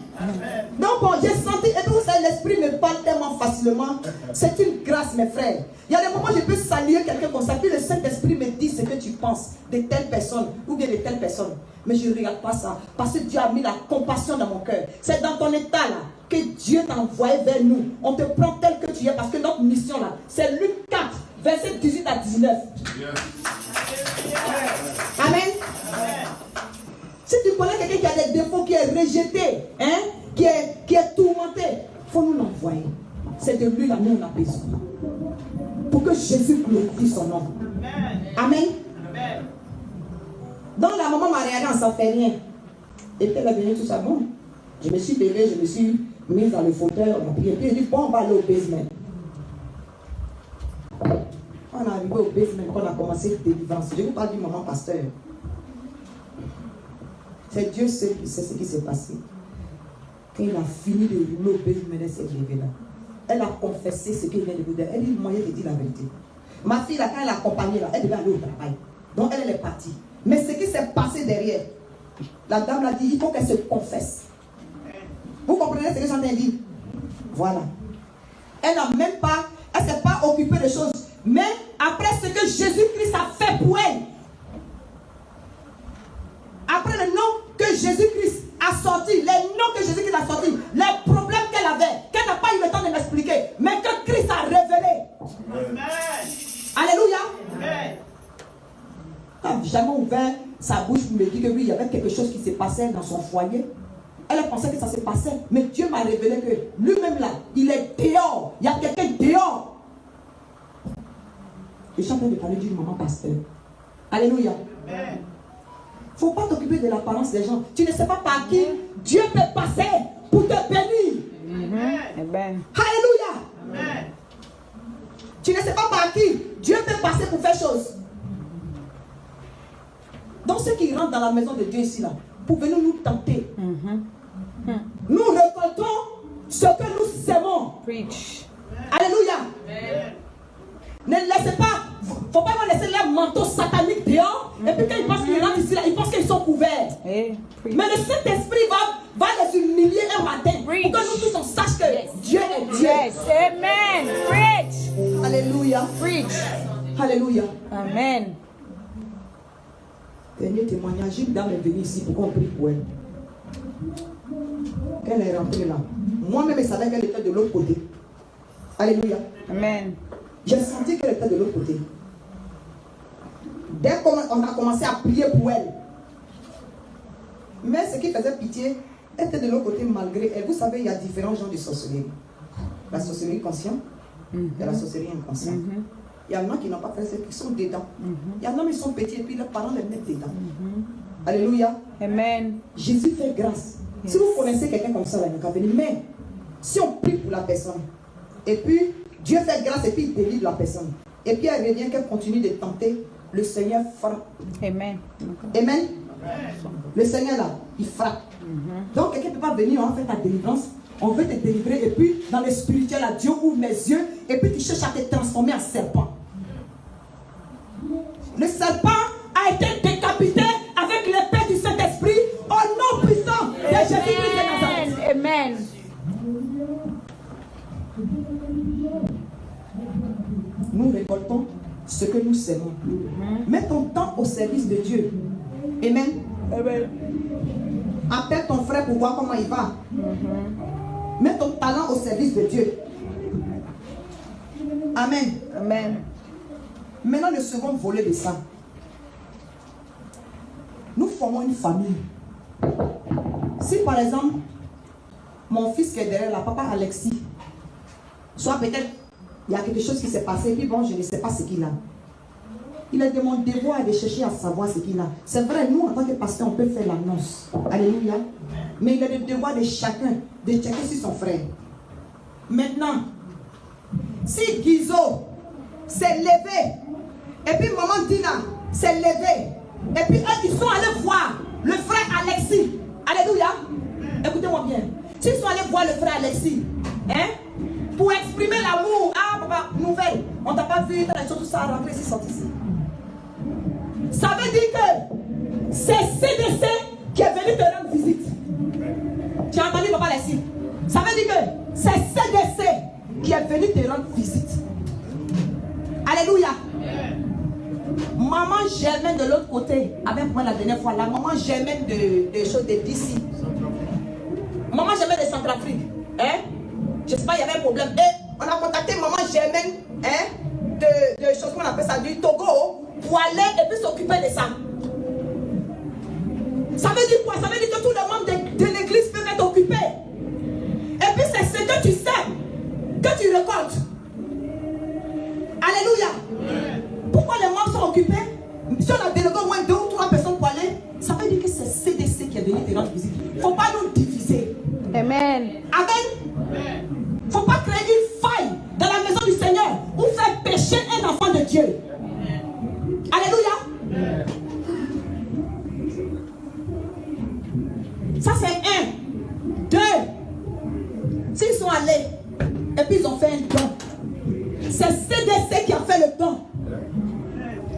Donc, bon, j'ai senti, et tout ça, l'esprit me parle tellement facilement. C'est une grâce, mes frères. Il y a des moments où je peux saluer quelqu'un comme ça, puis le Saint-Esprit me dit ce que tu penses de telle personne ou bien de telle personne. Mais je ne regarde pas ça, parce que Dieu a mis la compassion dans mon cœur. C'est dans ton état là que Dieu t'a envoyé vers nous. On te prend tel que tu es, parce que notre mission là, c'est Luc 4, verset 18 à 19. Amen. Si tu connais quelqu'un qui a des défauts, qui est rejeté, hein, qui est tourmenté, il faut nous l'envoyer. C'est de lui là nous on a besoin. Pour que Jésus glorifie son nom. Amen. Amen. Donc la maman m'a regardé, on s'en fait rien. Et puis elle est venue tout ça. Bon, je me suis levée, je me suis mise dans le fauteuil, on a prié. Puis elle dit, bon, on va aller au basement. On est arrivé au basement, on a commencé délivrance. Je vous parle du maman pasteur. C'est Dieu seul qui sait ce qui s'est passé. Quand il a fini de rouler au basement, elle s'est levée là. Elle a confessé ce qu'il vient de vous dire. Elle dit, moi, je te dis la vérité. Ma fille, là, quand elle a accompagné, là, elle devait aller au travail. Donc, elle est partie. Mais ce qui s'est passé derrière, la dame l'a dit, il faut qu'elle se confesse. Vous comprenez ce que j'en ai dit? Voilà. Elle n'a même pas, elle ne s'est pas occupée des choses. Mais après ce que Jésus-Christ a fait pour elle, après le nom que Jésus-Christ a sorti, les noms que Jésus-Christ a sortis, les problèmes qu'elle avait, qu'elle n'a pas eu le temps de m'expliquer, mais que Christ a révélé. Amen. Alléluia. Amen. Elle n'a jamais ouvert sa bouche pour me dire que oui, il y avait quelque chose qui s'est passé dans son foyer. Elle pensait que ça se passait, mais Dieu m'a révélé que lui-même là, il est dehors. Il y a quelqu'un dehors. Et je suis en train de parler d'une maman pasteur. Alléluia. Il ne faut pas t'occuper de l'apparence des gens. Tu ne sais pas par qui Dieu peut passer pour te bénir. Amen. Alléluia. Amen. Tu ne sais pas par qui Dieu peut passer pour faire chose. Donc ceux qui rentrent dans la maison de Dieu ici là, pour venir nous tenter. Nous récoltons ce que nous sémons. Preach. Alléluia. Amen. Ne laissez pas, il ne faut pas laisser les manteaux sataniques dehors. Et puis quand ils pensent qu'ils rentrent ici, là, ils pensent qu'ils sont couverts. Mais le Saint-Esprit va les humilier un matin. Pour que nous tous on sache que Dieu est Dieu. Yes. Amen. Preach. Alléluia. Preach. Alléluia. Amen. Dernier témoignage, une dame est venue ici pour qu'on prie pour elle. Elle est rentrée là. Moi-même, je savais qu'elle était de l'autre côté. Alléluia. Amen. J'ai senti qu'elle était de l'autre côté. Dès qu'on a commencé à prier pour elle. Mais ce qui faisait pitié, elle était de l'autre côté malgré elle. Vous savez, il y a différents genres de sorcellerie. La sorcellerie consciente et la sorcellerie inconsciente. Il y en a qui n'ont pas fait ça, qui sont dedans. Il y en a qui sont petits et puis leurs parents les mettent dedans. Alléluia. Amen. Jésus fait grâce. Si vous connaissez quelqu'un comme ça, là, il n'y a qu'à venir. Mais si on prie pour la personne, et puis Dieu fait grâce et puis il délivre la personne, et puis elle revient, qu'elle continue de tenter, le Seigneur frappe. Amen. Amen. Le Seigneur là, il frappe. Donc quelqu'un ne peut pas venir, on va faire ta délivrance. On veut te délivrer et puis dans le spirituel, là, Dieu ouvre mes yeux et puis tu cherches à te transformer en serpent. Le serpent a été décapité avec l'épée du Saint-Esprit au nom puissant de Jésus-Christ de Nazareth. Amen. Nous récoltons ce que nous sémons. Mets ton temps au service de Dieu. Amen. Amen. Appelle ton frère pour voir comment il va. Mets ton talent au service de Dieu. Amen. Amen. Maintenant, le second volet de ça. nous formons une famille. Si par exemple, mon fils qui est derrière là, papa Alexis, soit peut-être, il y a quelque chose qui s'est passé, et puis bon, je ne sais pas ce qu'il a. Il est de mon devoir de chercher à savoir ce qu'il a. C'est vrai, nous, en tant que pasteur, on peut faire l'annonce. Alléluia. Mais il est de devoir de chacun de checker sur son frère. Maintenant, si Guizo s'est levé, et puis maman Dina s'est levée, et puis eux, ils sont allés voir le frère Alexis. Alléluia. Écoutez-moi bien. S'ils sont allés voir le frère Alexis, pour exprimer l'amour, ah papa, nouvelle, on t'a pas vu, t'as tout ça, rentrer ici, sortir ici. Ça veut dire que c'est CDC qui est venu te rendre visite. Tu as entendu papa Alexis? Ça veut dire que c'est CDC qui est venu te rendre visite. Alléluia. Maman Germaine de l'autre côté, avec moi la dernière fois, la maman Germaine de choses d'ici. Maman Germaine de Centrafrique. Je ne sais pas, il y avait un problème. Et on a contacté maman Germaine de choses qu'on appelle ça, du Togo, pour aller et puis s'occuper de ça. Ça veut dire quoi? Ça veut dire que tous les membres de l'église peuvent être occupés. Et puis c'est ce que tu sais, que tu récoltes. Alléluia. Pourquoi les membres sont occupés? Si on a délégué au moins 2 ou 3 personnes pour aller, ça veut dire que c'est CDC qui est venu te rendre visite. Il ne faut pas nous diviser. Amen. Amen. Il ne faut pas créer une faille dans la maison du Seigneur ou faire pécher un enfant de Dieu. Alléluia. Ça c'est 1. 2. S'ils sont allés et puis ils ont fait un don, c'est CDC qui a fait le don.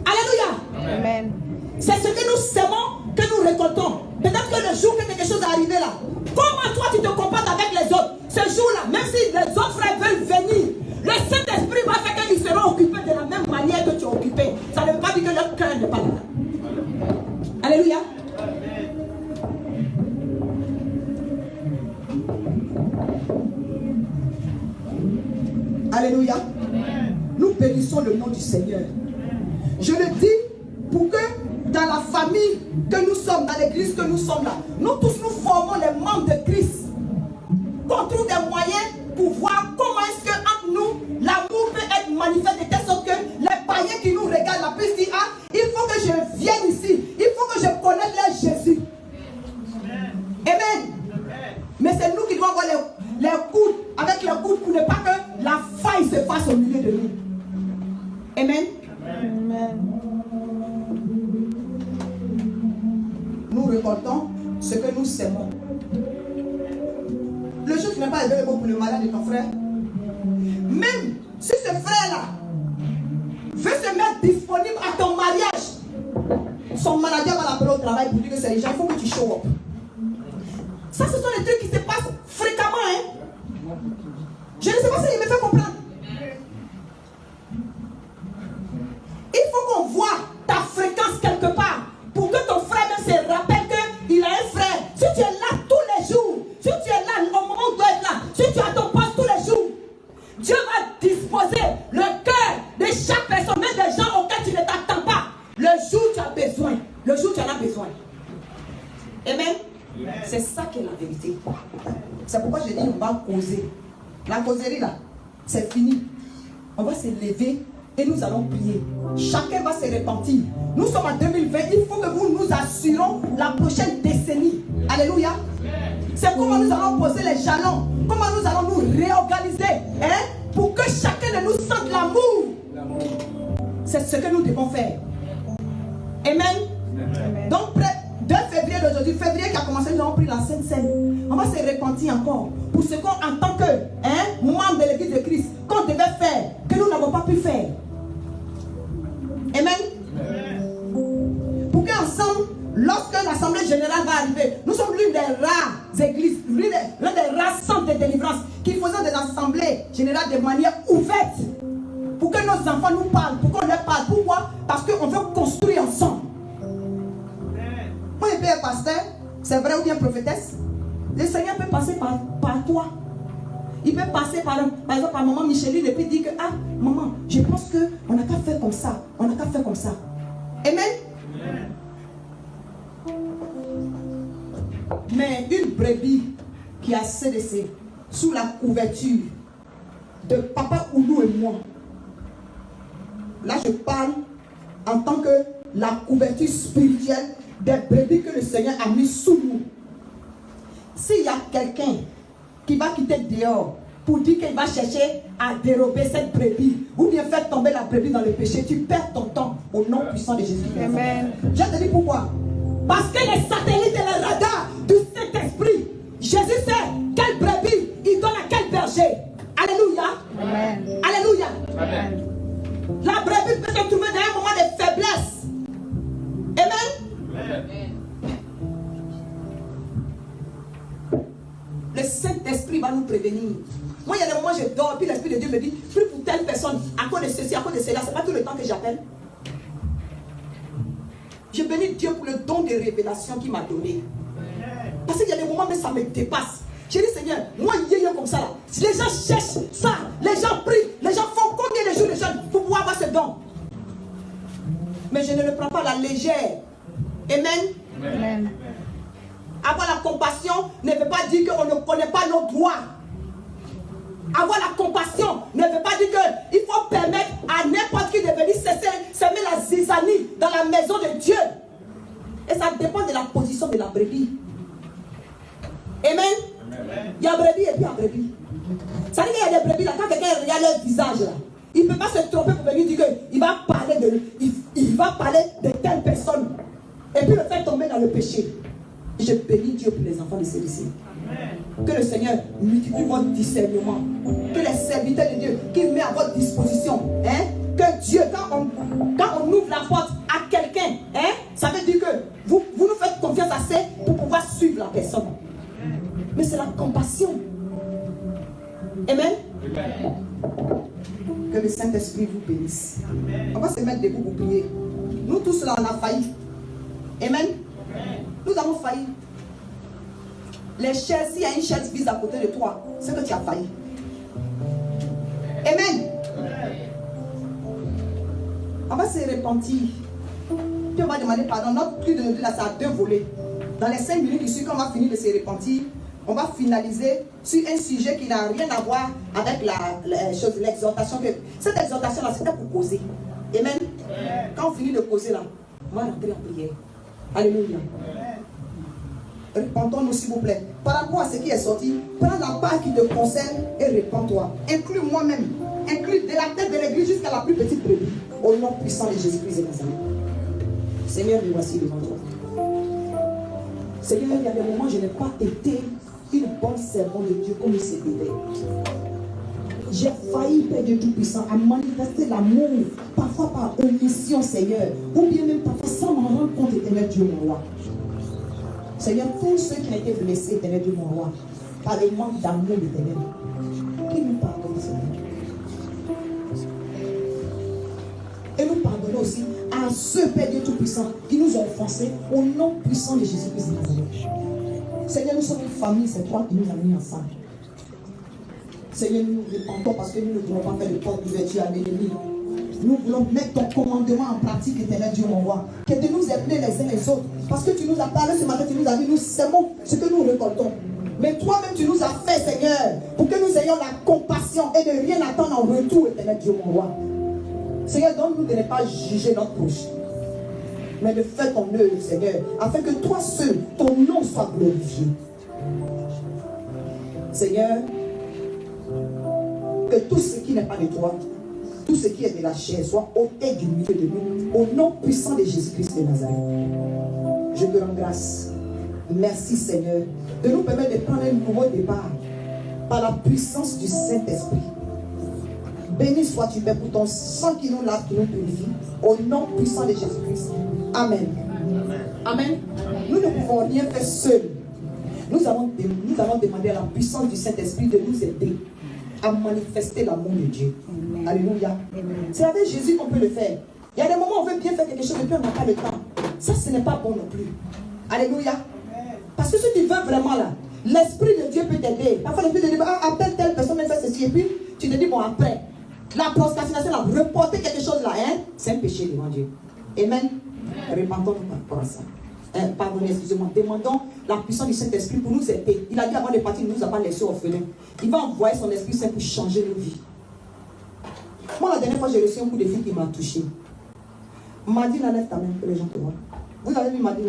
Alléluia. Amen. C'est ce que nous sémons que nous récoltons. Peut-être que le jour que quelque chose est arrivé là, comment toi tu te comportes avec les autres? Ce jour-là, même si les autres frères veulent venir, le Saint-Esprit va faire qu'ils seront occupés de la même manière que tu es occupé. Ça ne veut pas dire que leur cœur n'est pas là. Alléluia. Alléluia. Nous bénissons le nom du Seigneur. Je le dis pour que dans la famille que nous sommes, dans l'église que nous sommes là, nous tous nous formons les membres de Christ. Qu'on trouve des moyens pour voir comment est-ce que entre nous, l'amour peut être manifesté de telle sorte que les païens qui nous regardent là puissent dire, ah, il faut que je vienne ici, il faut que je connaisse leur Jésus. Amen. Mais c'est nous qui devons avoir les coudes, avec les coudes pour ne pas que la faille se fasse au milieu de nous. Amen. Amen. Nous récoltons ce que nous sémons. Le jour qui n'est pas arrivé pour le malade de ton frère, même si ce frère-là veut se mettre disponible à ton mariage, son manager va l'appeler au travail pour dire que c'est les gens, il faut que tu show up. Ça, ce sont les trucs qui se passent fréquemment. Je ne sais pas si il me fait comprendre. Il faut qu'on voit ta fréquence quelque part pour que ton frère même se rappelle qu'il a un frère. Si tu es là tous les jours, si tu es là au moment où tu dois être là, si tu as ton poste tous les jours, Dieu va disposer le cœur de chaque personne, même des gens auxquels tu ne t'attends pas. Le jour où tu as besoin, le jour où tu en as besoin. Amen. C'est ça qui est la vérité. C'est pourquoi je dis on va causer. La causerie là, c'est fini. On va se lever et nous allons prier. Chacun va se repentir. Nous sommes en 2020. Il faut que nous nous assurons la prochaine décennie. Alléluia. C'est comment nous allons poser les jalons. Comment nous allons nous réorganiser. Pour que chacun de nous sente l'amour. C'est ce que nous devons faire. Amen. Amen. Donc, 2 février d'aujourd'hui, février qui a commencé, nous avons pris la Sainte Seine. On va se repentir encore pour ce qu'on, en tant que membre de l'église de Christ, qu'on devait faire, que nous n'avons pas pu faire. Amen. Pour qu'ensemble, lorsque l'Assemblée générale va arriver, nous sommes l'une des rares églises, l'un des rares centres de délivrance qui faisons des assemblées générales de manière ouverte. Pour que nos enfants nous parlent, pour qu'on leur parle. Pourquoi? Parce qu'on veut construire ensemble. Moi, je peux être pasteur, c'est vrai, ou bien prophétesse. Le Seigneur peut passer par toi. Il peut passer par exemple par maman Micheline et puis dire que, ah, maman, je pense qu'on n'a qu'à faire comme ça. On n'a qu'à faire comme ça. Amen. Mais une brebis qui a CDC sous la couverture de Papa Oulou et moi. Là, je parle en tant que la couverture spirituelle des brebis que le Seigneur a mis sous nous. S'il y a quelqu'un qui va quitter dehors pour dire qu'il va chercher à dérober cette brebis ou bien faire tomber la brebis dans le péché, tu perds ton temps au nom puissant de Jésus. Amen. Je te dis pourquoi. Parce que les satellites et les radars du Saint-Esprit, Jésus sait quelle brebis il donne à quel berger. Alléluia. Amen. Alléluia. Amen. La brebis peut se trouver dans un moment de faiblesse. Amen. Le Saint-Esprit va nous prévenir. Moi, il y a des moments où je dors, puis l'Esprit de Dieu me dit, prie pour telle personne, à cause de ceci, à cause de cela. Ce n'est pas tout le temps que j'appelle. Je bénis Dieu pour le don de révélation qu'il m'a donné. Parce qu'il y a des moments où ça me dépasse. J'ai dit, Seigneur, moi, comme ça, là, si les gens cherchent ça, les gens prient, les gens font combien de jours de jeûne pour pouvoir avoir ce don? Mais je ne le prends pas à la légère. Amen. Amen. Avoir la compassion ne veut pas dire qu'on ne connaît pas nos droits. Avoir la compassion ne veut pas dire qu'il faut permettre à n'importe qui de venir semer la zizanie dans la maison de Dieu. Et ça dépend de la position de la brebis. Amen. Il y a brebis et puis il y a brebis. Ça veut dire qu'il y a des brebis là, quand quelqu'un regarde leur visage là, il ne peut pas se tromper pour venir dire qu'il va parler de telle personne et puis le faire tomber dans le péché. Je bénis Dieu pour les enfants de celui-ci. Que le Seigneur multiplie votre discernement. Que les serviteurs de Dieu qu'il met à votre disposition. Que Dieu, quand on ouvre la porte à quelqu'un, ça veut dire que vous nous faites confiance assez pour pouvoir suivre la personne. Mais c'est la compassion. Amen. Que le Saint-Esprit vous bénisse. On va se mettre debout pour prier. Nous tous là, on a failli. Amen. Nous avons failli. Les chaises, s'il y a une chaise vise à côté de toi, c'est que tu as failli. Amen. On va se repentir. Puis on va demander pardon. Notre plus de nous là, ça a 2 volets. Dans les 5 minutes qui suivent, quand on va finir de se repentir, on va finaliser sur un sujet qui n'a rien à voir avec l'exhortation. Cette exhortation-là, c'était pour causer. Amen. Quand on finit de causer là, on va rentrer en prière. Alléluia. Repentons-nous s'il vous plaît. Par rapport à ce qui est sorti, prends la part qui te concerne et repens-toi. Inclus moi-même. Inclus de la tête de l'église jusqu'à la plus petite brebis. Au nom puissant de Jésus-Christ de Nazareth. Seigneur, nous voici devant toi. Seigneur, il y a des moments où je n'ai pas été une bonne servante de Dieu comme il se devait. J'ai failli, Père Dieu Tout-Puissant, à manifester l'amour, parfois par omission, Seigneur, ou bien même parfois sans m'en rendre compte, éternel Dieu, mon roi. Seigneur, tous ceux qui ont été blessés, éternel Dieu, mon roi, par le manque d'amour, éternel, qu'il nous pardonne, Seigneur. Et nous pardonnons aussi à ceux, Père Dieu Tout-Puissant, qui nous ont offensés au nom puissant de Jésus-Christ de Nazareth. Seigneur, nous sommes une famille, c'est toi qui nous as mis ensemble. Seigneur, nous nous repentons parce que nous ne voulons pas faire de porte d'ouverture à l'ennemi. Nous voulons mettre ton commandement en pratique, éternel Dieu, mon roi. Que de nous aimer les uns les autres. Parce que tu nous as parlé ce matin, tu nous as dit, nous semons ce que nous récoltons. Mais toi-même, tu nous as fait, Seigneur, pour que nous ayons la compassion et de rien attendre en retour, éternel Dieu, mon roi. Seigneur, donne-nous de ne pas juger notre prochain, mais de faire ton œuvre, Seigneur, afin que toi seul, ton nom soit glorifié. Seigneur, que tout ce qui n'est pas de toi, tout ce qui est de la chair, soit ôté du milieu de nous, au nom puissant de Jésus-Christ de Nazareth. Je te rends grâce. Merci, Seigneur, de nous permettre de prendre un nouveau départ par la puissance du Saint-Esprit. Béni sois-tu, Père, pour ton sang qui nous lave, qui nous purifie, au nom puissant de Jésus-Christ. Amen. Amen. Nous ne pouvons rien faire seuls. Nous allons demander à la puissance du Saint-Esprit de nous aider à manifester l'amour de Dieu. Amen. Alléluia. C'est avec Jésus qu'on peut le faire. Il y a des moments où on veut bien faire quelque chose et puis on n'a pas le temps. Ça, ce n'est pas bon non plus. Alléluia. Parce que si tu veux vraiment là, l'Esprit de Dieu peut t'aider. Parfois l'Esprit te dit, appelle telle personne, elle fait ceci. Et puis tu te dis, bon, après, la procrastination, là, reporter quelque chose là, c'est un péché devant Dieu. Amen. Repentons-nous par rapport à ça. pardonnez, excusez-moi, demandons la puissance du Saint-Esprit pour nous aider. Il a dit avant de partir, il ne nous a pas laissé orphelins. Il va envoyer son Esprit Saint pour changer nos vies. Moi, la dernière fois, j'ai reçu un coup de fil qui m'a touché. Madi, lève ta main, que les gens te voient. Vous avez vu Madi,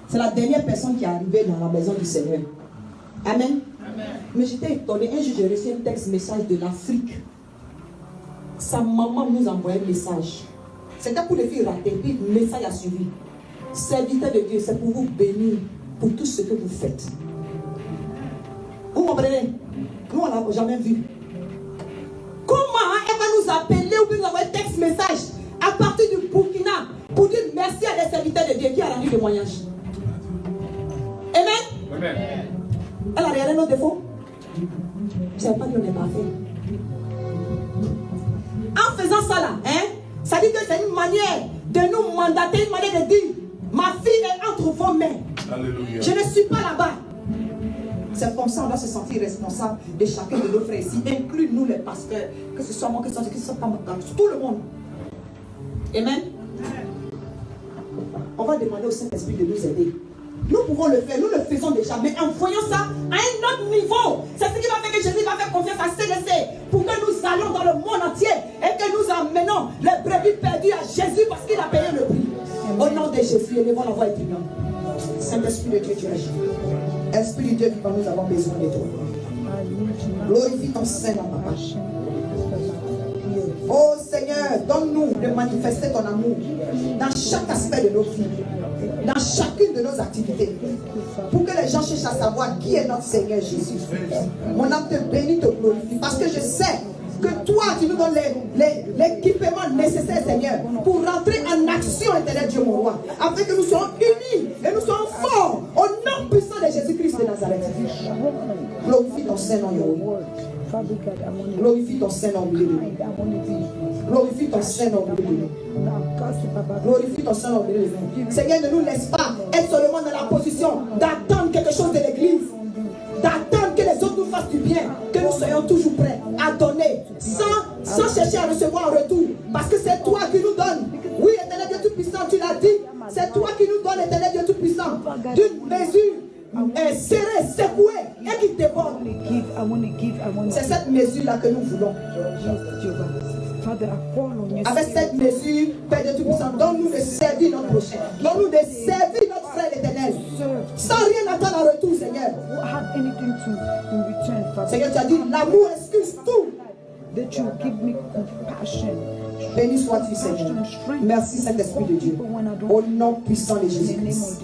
c'est la dernière personne qui est arrivée dans la maison du Seigneur. Amen. Amen. Mais j'étais étonnée. Un jour, j'ai reçu un texte message de l'Afrique. Sa maman nous envoyait un message. C'était pour les filles ratées. Puis le message a suivi. Serviteur de Dieu, c'est pour vous bénir pour tout ce que vous faites. Vous comprenez? Nous, on n'a jamais vu. Comment elle va nous appeler ou nous envoyer un texte message à partir du Burkina pour dire merci à des serviteurs de Dieu qui a rendu témoignage? Amen. Amen. Elle a regardé nos défauts. Je ne savais pas qu'on n'est pas fait. En faisant ça là, ça dit que c'est une manière de nous mandater, une manière de dire ma fille est entre vos mains. Alléluia. Je ne suis pas là-bas. C'est comme ça on doit se sentir responsable de chacun de nos frères ici, inclus nous les pasteurs, que ce soit moi, que ce soit pas moi, tout le monde. Amen. On va demander au Saint-Esprit de nous aider. Nous pouvons le faire, nous le faisons déjà, mais en voyant ça à un autre niveau. C'est ce qui va faire que Jésus va faire confiance à CDC pour que nous allons dans le monde entier et que nous amenons les brebis perdues à Jésus parce qu'il a payé le prix. Au nom de Jésus, élevons la voix et prions. Saint-Esprit de Dieu, tu agis. Esprit de Dieu, nous avons besoin de toi. Glorifie ton Seigneur, papa. Oh Seigneur, donne-nous de manifester ton amour dans chaque aspect de nos vies, dans chacune de nos activités, pour que les gens cherchent à savoir qui est notre Seigneur Jésus. Mon âme te bénit, te glorifie, parce que je sais que toi, tu nous donnes l'équipement nécessaire, Seigneur, pour rentrer en action, éternel Dieu, mon roi, afin que nous soyons unis et nous soyons forts au nom puissant de Jésus-Christ de Nazareth. Glorifie ton Saint-Nom, Yahweh. Glorifie ton Saint-Nom, glorifie ton Saint-Nom, glorifie ton Saint-Nom. Seigneur, ne nous laisse pas être seulement dans la position d'attendre quelque chose de l'église, d'attendre que les autres nous fassent du bien, que nous soyons toujours prêts à donner sans chercher à recevoir en retour, parce que c'est toi qui nous donnes. Oui, éternel Dieu Tout-Puissant, tu l'as dit, c'est toi qui nous donnes, éternel Dieu Tout-Puissant, d'une mesure serré, secoué et qui déborde. C'est cette mesure-là que nous voulons. Avec cette mesure, Père de Tout-Puissant, donne-nous de servir notre prochain. Donne-nous de servir notre frère éternel. Sans rien attendre en retour, Seigneur. Seigneur, tu as dit, l'amour excuse tout. Béni sois-tu, Seigneur. Merci, Saint-Esprit de Dieu. Au nom puissant de Jésus-Christ.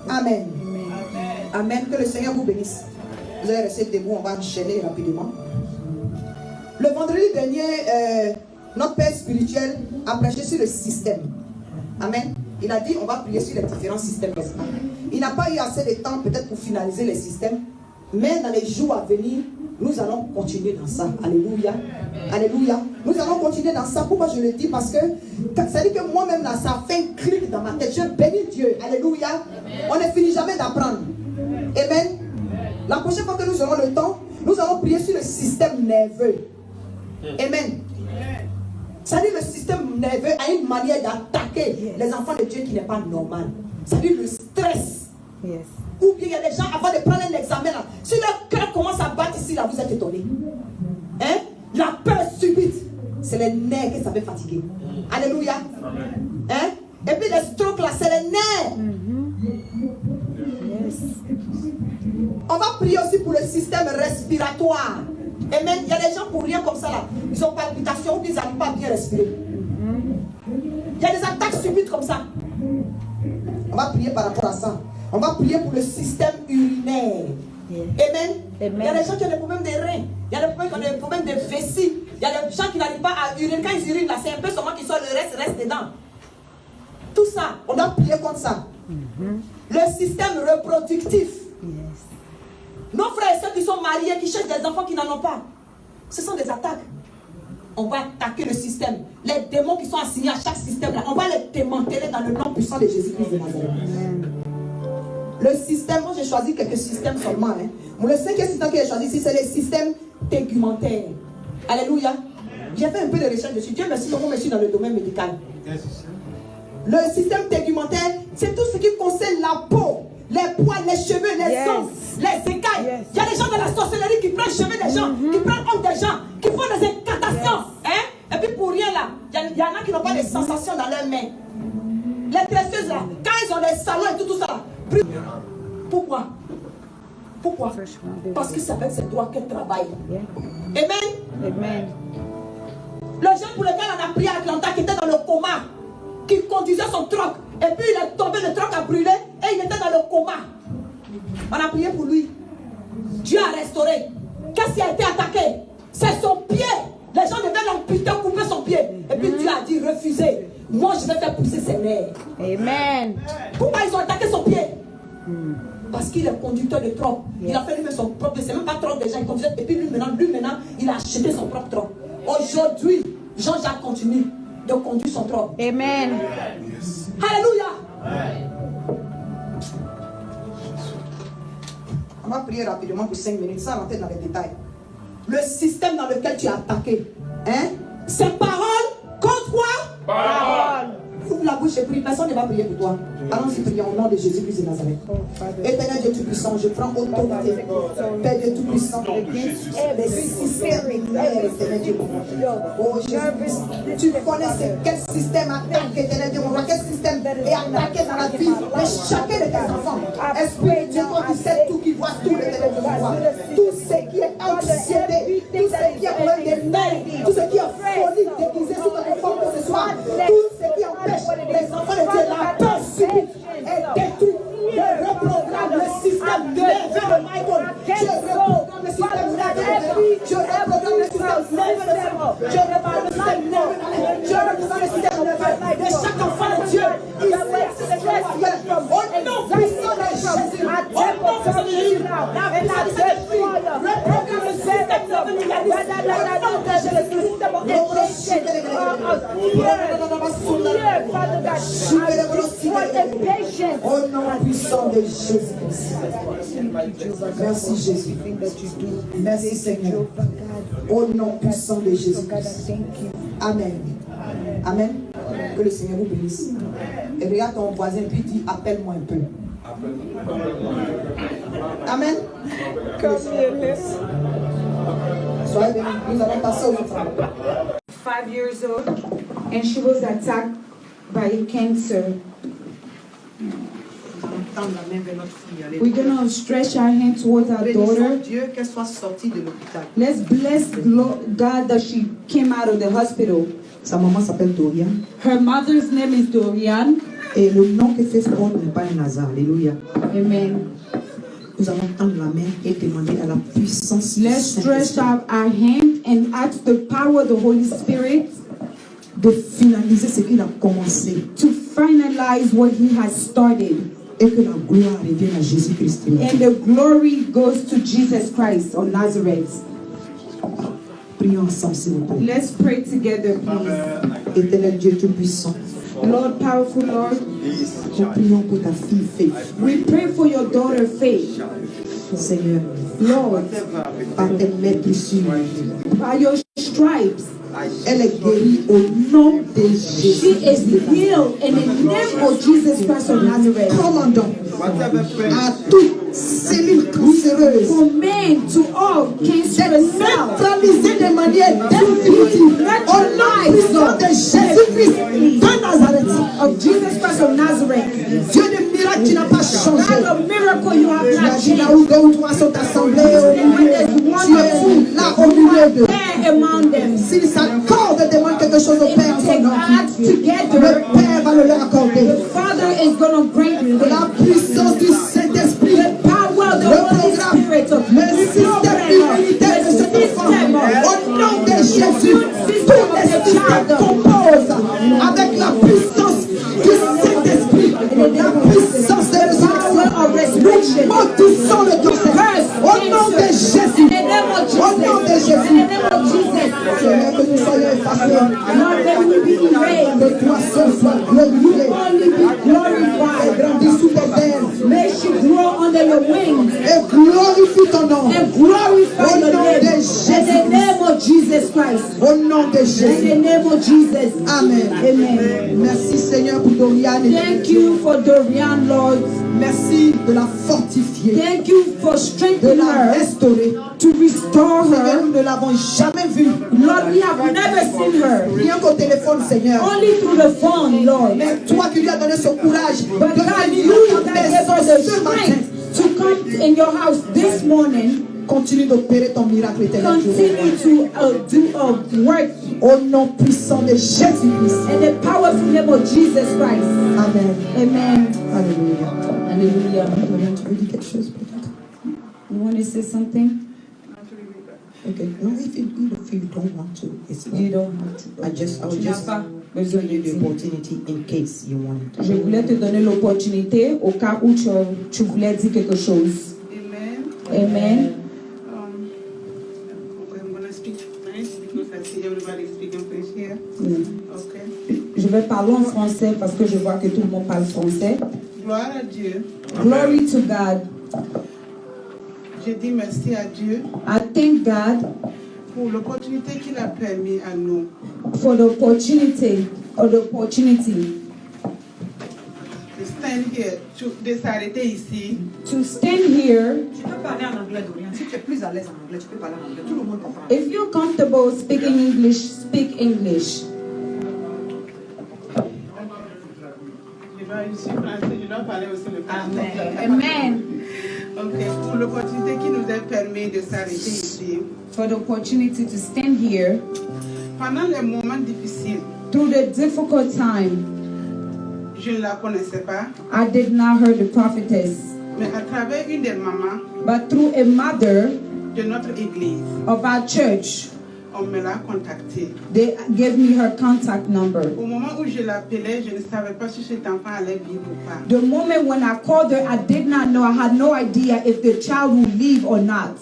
Amen. Amen. Que le Seigneur vous bénisse. Vous allez rester debout, on va enchaîner rapidement. Le vendredi dernier, notre Père spirituel a prêché sur le système. Amen. Il a dit, on va prier sur les différents systèmes. Il n'a pas eu assez de temps peut-être pour finaliser les systèmes, mais dans les jours à venir, nous allons continuer dans ça. Alléluia. Alléluia. Nous allons continuer dans ça. Pourquoi je le dis? Parce que ça dit que moi-même, là, ça fait un clic dans ma tête. Je bénis Dieu. Alléluia. On ne finit jamais d'apprendre. Amen. La prochaine fois que nous aurons le temps, nous allons prier sur le système nerveux. Amen. Ça dit le système nerveux a une manière d'attaquer les enfants de Dieu qui n'est pas normale. Ça dit le stress. Yes. Ou bien il y a des gens, avant de prendre un examen, là, si leur cœur commence à battre ici, là, vous êtes étonnés. Hein? La peur subite, c'est les nerfs que ça fait fatiguer. Alléluia. Hein? Et puis les strokes, là, c'est les nerfs. Yes. On va prier aussi pour le système respiratoire. Et même, il y a des gens pour rien comme ça, là. Ils ont palpitations ou ils n'arrivent pas à bien respirer. Il y a des attaques subites comme ça. On va prier par rapport à ça. On va prier pour le système urinaire. Amen. Il y a des gens qui ont des problèmes de reins. Il y a des problèmes qui ont des problèmes de vessie. Il y a des gens qui n'arrivent pas à uriner. Quand ils urinent, là, c'est un peu seulement qu'ils sortent, le reste dedans. Tout ça, on doit prier contre ça. Le système reproductif. Nos frères et sœurs qui sont mariés, qui cherchent des enfants qui n'en ont pas, ce sont des attaques. On va attaquer le système. Les démons qui sont assignés à chaque système, là, on va les démanteler dans le nom puissant de Jésus-Christ de Nazareth. Le système, moi j'ai choisi quelques systèmes seulement. Hein. Le cinquième système que j'ai choisi ici, c'est le système tégumentaire. Alléluia. J'ai fait un peu de recherche dessus. Dieu merci, comment je suis dans le domaine médical. Le système tégumentaire, c'est tout ce chanteuses là, quand ils ont les salons et tout ça, pourquoi? Pourquoi? Parce que c'est avec ses droits qu'elle travaille. Amen. Amen. Le jeune pour lequel on a prié à Atlanta qui était dans le coma, qui conduisait son truck, et puis il est tombé, le truck a brûlé, et il était dans le coma. On a prié pour lui. Dieu a restauré. Qu'est-ce qui a été attaqué? C'est son pied. Les gens devaient l'amputer, couper son pied. Et puis Dieu a dit, refusez. Moi, je vais faire pousser ses nerfs. Amen. Pourquoi ils ont attaqué son pied? Parce qu'il est conducteur de truck. Il a fait lui-même son propre. C'est même pas truck déjà. Il conduisait. Et puis lui maintenant, il a acheté son propre truck. Aujourd'hui, Jean-Jacques continue de conduire son truck. Amen. Alléluia. On va prier rapidement pour 5 minutes sans rentrer dans les détails. Le système dans lequel tu es attaqué, hein? C'est parole contre quoi? Parole. Ouvre la bouche et prie. Personne ne va prier pour toi. Allons-y, prions au nom de Jésus-Christ de Nazareth. Éternel Dieu Tout-Puissant, je prends autorité. Père Dieu Tout-Puissant. Les systèmes. Éternel Dieu Oh Jésus-Christ, tu connais quel système attaque, Éternel Dieu mon roi. Quel système est attaqué dans la vie de chacun de tes enfants. Esprit Dieu, toi qui sais tout, qui vois tout, Éternel Dieu mon roi. Tout ce qui est anxiété, tout ce qui est problème des nerfs, tout ce qui est folie déguisée sous quelque forme que ce soit, tout ce qui empêche les enfants de Dieu la paix subite et détruit. Je reprogramme le système de Michael. Je reprogramme le système de Je reprogramme le système Je reprogramme le système de chaque enfant de Dieu. Il au nom puissant de Jésus. Au nom puissant de Jésus. Reprogramme le système de au nom puissant de Jésus-Christ. Merci Jésus. Merci Seigneur. Au nom puissant de Jésus-Christ. Amen. Amen. Que le Seigneur vous bénisse. Et regarde ton voisin puis dis appelle-moi un peu. Amen. Soyez bénis. Nous allons passer au travail. 5 years old, and she was attacked by cancer. We're going to stretch our hand towards our daughter. Dieu qu'elle soit sortie de l'hôpital. Let's bless God that she came out of the hospital. Sa maman s'appelle Dorian. Her mother's name is Dorian. Et le nom que fait sport n'est pas un hasard. Alléluia. Amen. Nous allons tendre la main et demander à la puissance. Let's stretch out our hand and ask the power of the Holy Spirit de finaliser ce qu'il a commencé. To finalize what He has started. Et que la gloire revienne à Jésus-Christ. And the glory goes to Jesus Christ of Nazareth. Prions ensemble, s'il vous plaît. Let's pray together, please. Éternel Dieu Tout-Puissant. Lord, powerful Lord, nous prions pour ta fille Faith. We pray for your daughter Faith. Seigneur, Lord, par tes blessures, by your stripes, elle est guérie au nom de Jésus. She is healed in the name of Jesus Christ of Nazareth. Commandons à toute cellule cancéreuse, command to all cancerous cells, neutralisée de manière définitive au nom puissant de Jésus-Christ de Nazareth. Of Jesus Christ of Nazareth. Dieu de miracle, tu n'as pas changé. God of miracle, you have not changed. Là où 2 ou 3 sont assemblés, tu es là au milieu d'eux. S'ils s'accordent et demandent quelque chose au Père en son nom, le Père va le leur accorder. The Father is going to bring la puissance du Saint-Esprit, the power of the Holy Spirit, le système immunitaire de cet enfant. Au nom de Jésus, tous les systèmes composent avec la puissance du Saint-Esprit, la puissance de résurrection. Nous maudissons le cancer. Au nom de Jésus. Au nom de Jésus. Seigneur, que nous soyons effacés. Que toi seul sois glorifié. Et grandis sous tes ailes. May she grow under your wings. Et glorifie ton nom. And glorify Au your nom name. de Jésus. In the name of Jesus Christ. Au nom de Jésus. In the name of Jesus. Amen. Amen. Merci Seigneur pour Dorian. Thank you for Dorian, Lord. Merci de la fortifier, Thank you for de strengthening la her, restaurer. to restore Seigneur, her. nous ne l'avons jamais vue. Lord, we have never seen her. Rien qu'au téléphone, Seigneur. Only through the phone, Lord. Mais toi qui lui as donné ce courage But de God, venir you dans ta that gave her maison the ce matin, strength to come in your house this morning, continue d'opérer ton miracle éternel. continue to do a work Au nom puissant de Jésus-Christ. in the powerful name of Jesus Christ. Amen. Amen. Alléluia. Hallelujah. Dorian, tu veux dire quelque chose peut-être? You want to say something? Okay. No, if you don't want to, it's fine. You don't have to. I will Tu n'as just pas besoin give you de the dire. opportunity in case you want it. Je voulais te donner l'opportunité au cas où tu voulais dire quelque chose. Amen. Amen. Okay, I'm gonna speak French because I see everybody speaking French here. Okay. Je vais parler en français parce que je vois que tout le monde parle français. Gloire à Dieu. Glory to God. Je dis merci à Dieu I thank God pour l'opportunité qu'il a permis à nous for the opportunity de stand here, de s'arrêter ici. to stand here. Tu peux parler en anglais, Dorian. Si tu es plus à l'aise en anglais, tu peux parler en anglais. Tout le monde comprend. If you're comfortable speaking English, speak English. Je suis français, je dois parler aussi le français. Amen. Ok, pour l'opportunité qui nous a permis de s'arrêter ici. For the opportunity to stand here Pendant les moments difficiles, through the difficult time. je ne la connaissais pas, I did not hear the prophetess, mais à travers une des mamans but through a mother de notre église, of our church, on me l'a contactée. they gave me her contact number. Au moment où je l'appelais, je ne savais pas si cet enfant allait vivre ou pas. The moment when I called her, I did not know, I had no idea if the child would live or not.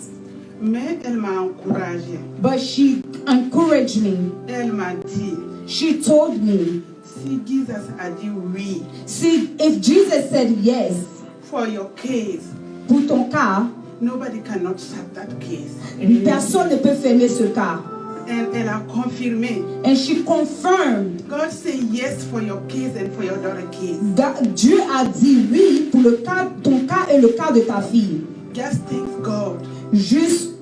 Mais elle m'a encouragée. But she encouraged me. Elle m'a dit, She told me, si Jesus a dit oui, see, if Jesus said yes, for your case, pour ton cas, nobody cannot shut that case. personne ne peut fermer ce cas. Elle a confirmé. And she confirmed God said yes for your case and for your daughter case. Dieu a dit oui pour le cas, ton cas et le cas de ta fille. Just thank God. Juste,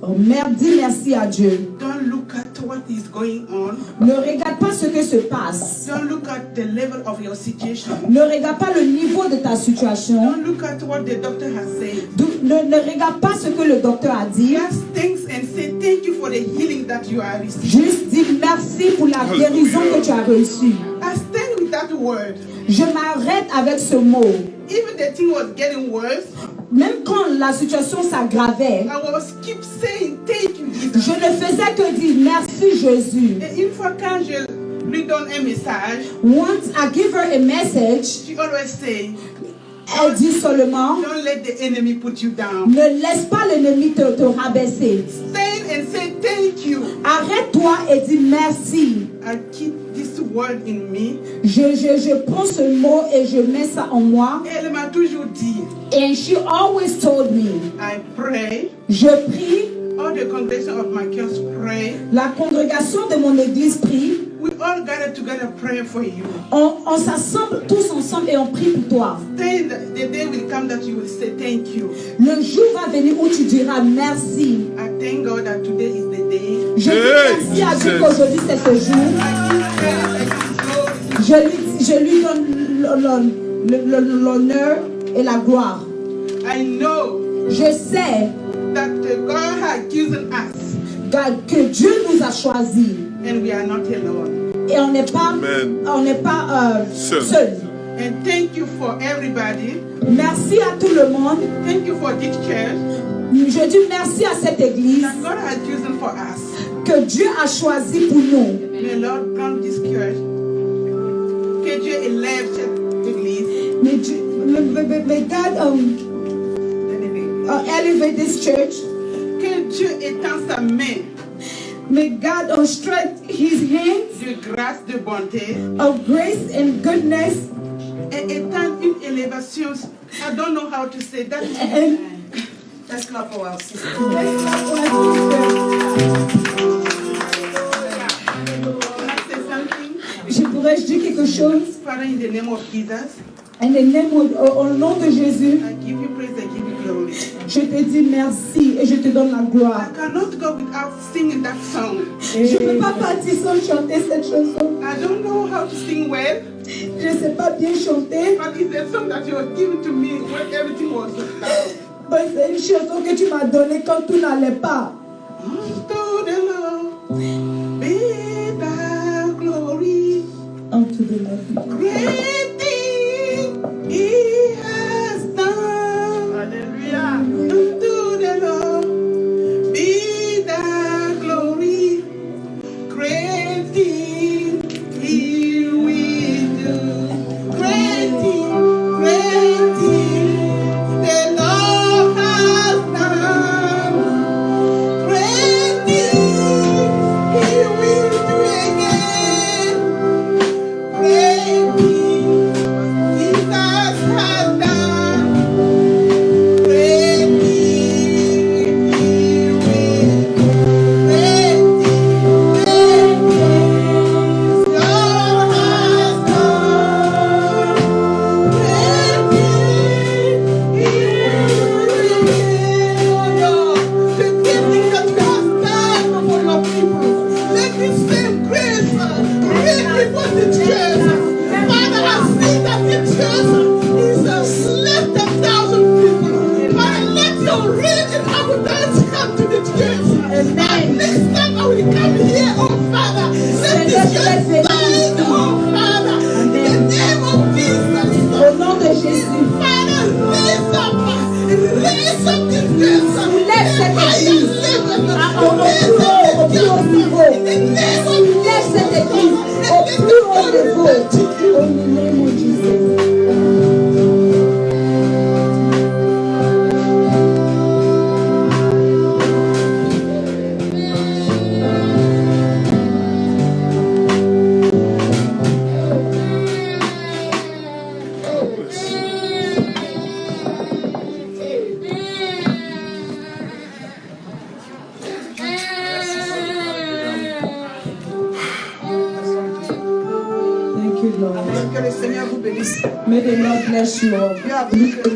dis merci à Dieu. Don't look at what is going on. Ne regarde pas ce que se passe. Don't look at the level of your situation. Ne regarde pas le niveau de ta situation. Don't look at what the doctor has said. Ne regarde pas ce que le docteur a dit. Just thanks and say thank you for the healing that you are receiving. Juste dis merci pour la guérison que tu as reçue. I stand with that word. Je m'arrête avec ce mot. Even the thing was getting worse, Même quand la situation s'aggravait, I was keep saying thank you, je Jesus. ne faisais que dire merci Jésus. Et une fois quand je lui donne un message, Once I give her a message, she always say, elle dit seulement, don't let the enemy put you down. ne laisse pas l'ennemi te rabaisser. Stand and say thank you. Arrête-toi et dis merci. I keep this word in me. Je prends ce mot et je mets ça en moi. Elle m'a toujours dit, And she always told me, I pray, je prie, all the congregation of my church pray. la congrégation de mon église prie, We all gather together praying for you. on s'assemble tous ensemble et on prie pour toi. Then the day will come that you will say thank you. Le jour va venir où tu diras merci. I thank God that today is the day. Je dis merci à Dieu qu'aujourd'hui c'est ce jour. I give praise, I give glory. Je lui donne l'honneur et la gloire. I know Je sais that God has chosen us que Dieu nous a choisis and we are not alone. et on n'est pas, seul. And thank you for everybody. Merci à tout le monde. Thank you for this church Je dis merci à cette église that God has chosen for us. que Dieu a choisi pour nous. May Lord grant this church. Que Dieu élève cette église. May God elevate this church. Que Dieu étend sa main May God stretch His hands de grâce, de bonté of grace and goodness et étend une élévation. I don't know how to say that. and Let's clap for our sister. I je dis quelque chose, Father, in the name of Jesus, au nom de Jésus, I give you praise, I give you glory. je te dis merci et je te donne la gloire. I cannot go without singing that song. Je ne peux pas partir sans chanter cette chanson. I don't know how to sing well, Je ne sais pas bien chanter, but it's a song that you were giving to me when everything was down. mais c'est une chanson que tu m'as donnée quand tout n'allait pas. To the Lord be the glory. Unto the Lord. Great thing He has done. Hallelujah. Unto the Lord be the glory. Great thing He will do. Great thing the Lord has done. Great thing He will do again. Great thing Jesus has done. Great thing He will do. Great thing God has done. Great thing He will do again. The great thing that you have done for your people. Let this same grace reign before the church. Father, I see that the church is less than 1,000 people. Father, let your reign in abundance come to the church. And next time I will come here, oh Father, let this church stand, oh Father, in the name of Jesus. Au nom de Jésus. Father, raise up this church. Lève cette Higher église. level. Au plus haut niveau. In the name of Lève cette église au plus haut niveau. Au nom de Jésus. Thank you, Lord. Que le Seigneur vous bénisse. May the Lord bless you all. Dieu a voulu que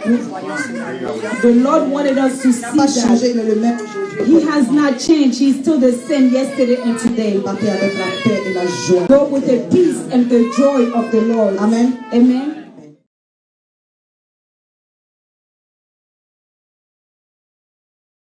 nous voyons Seigneur. The Lord wanted us to Il n'a pas see changé, that il est le même aujourd'hui. He has not changed. He's still the same yesterday and today. Partez avec la paix et la joie. Go with the peace and the joy of the Lord. Amen. Amen.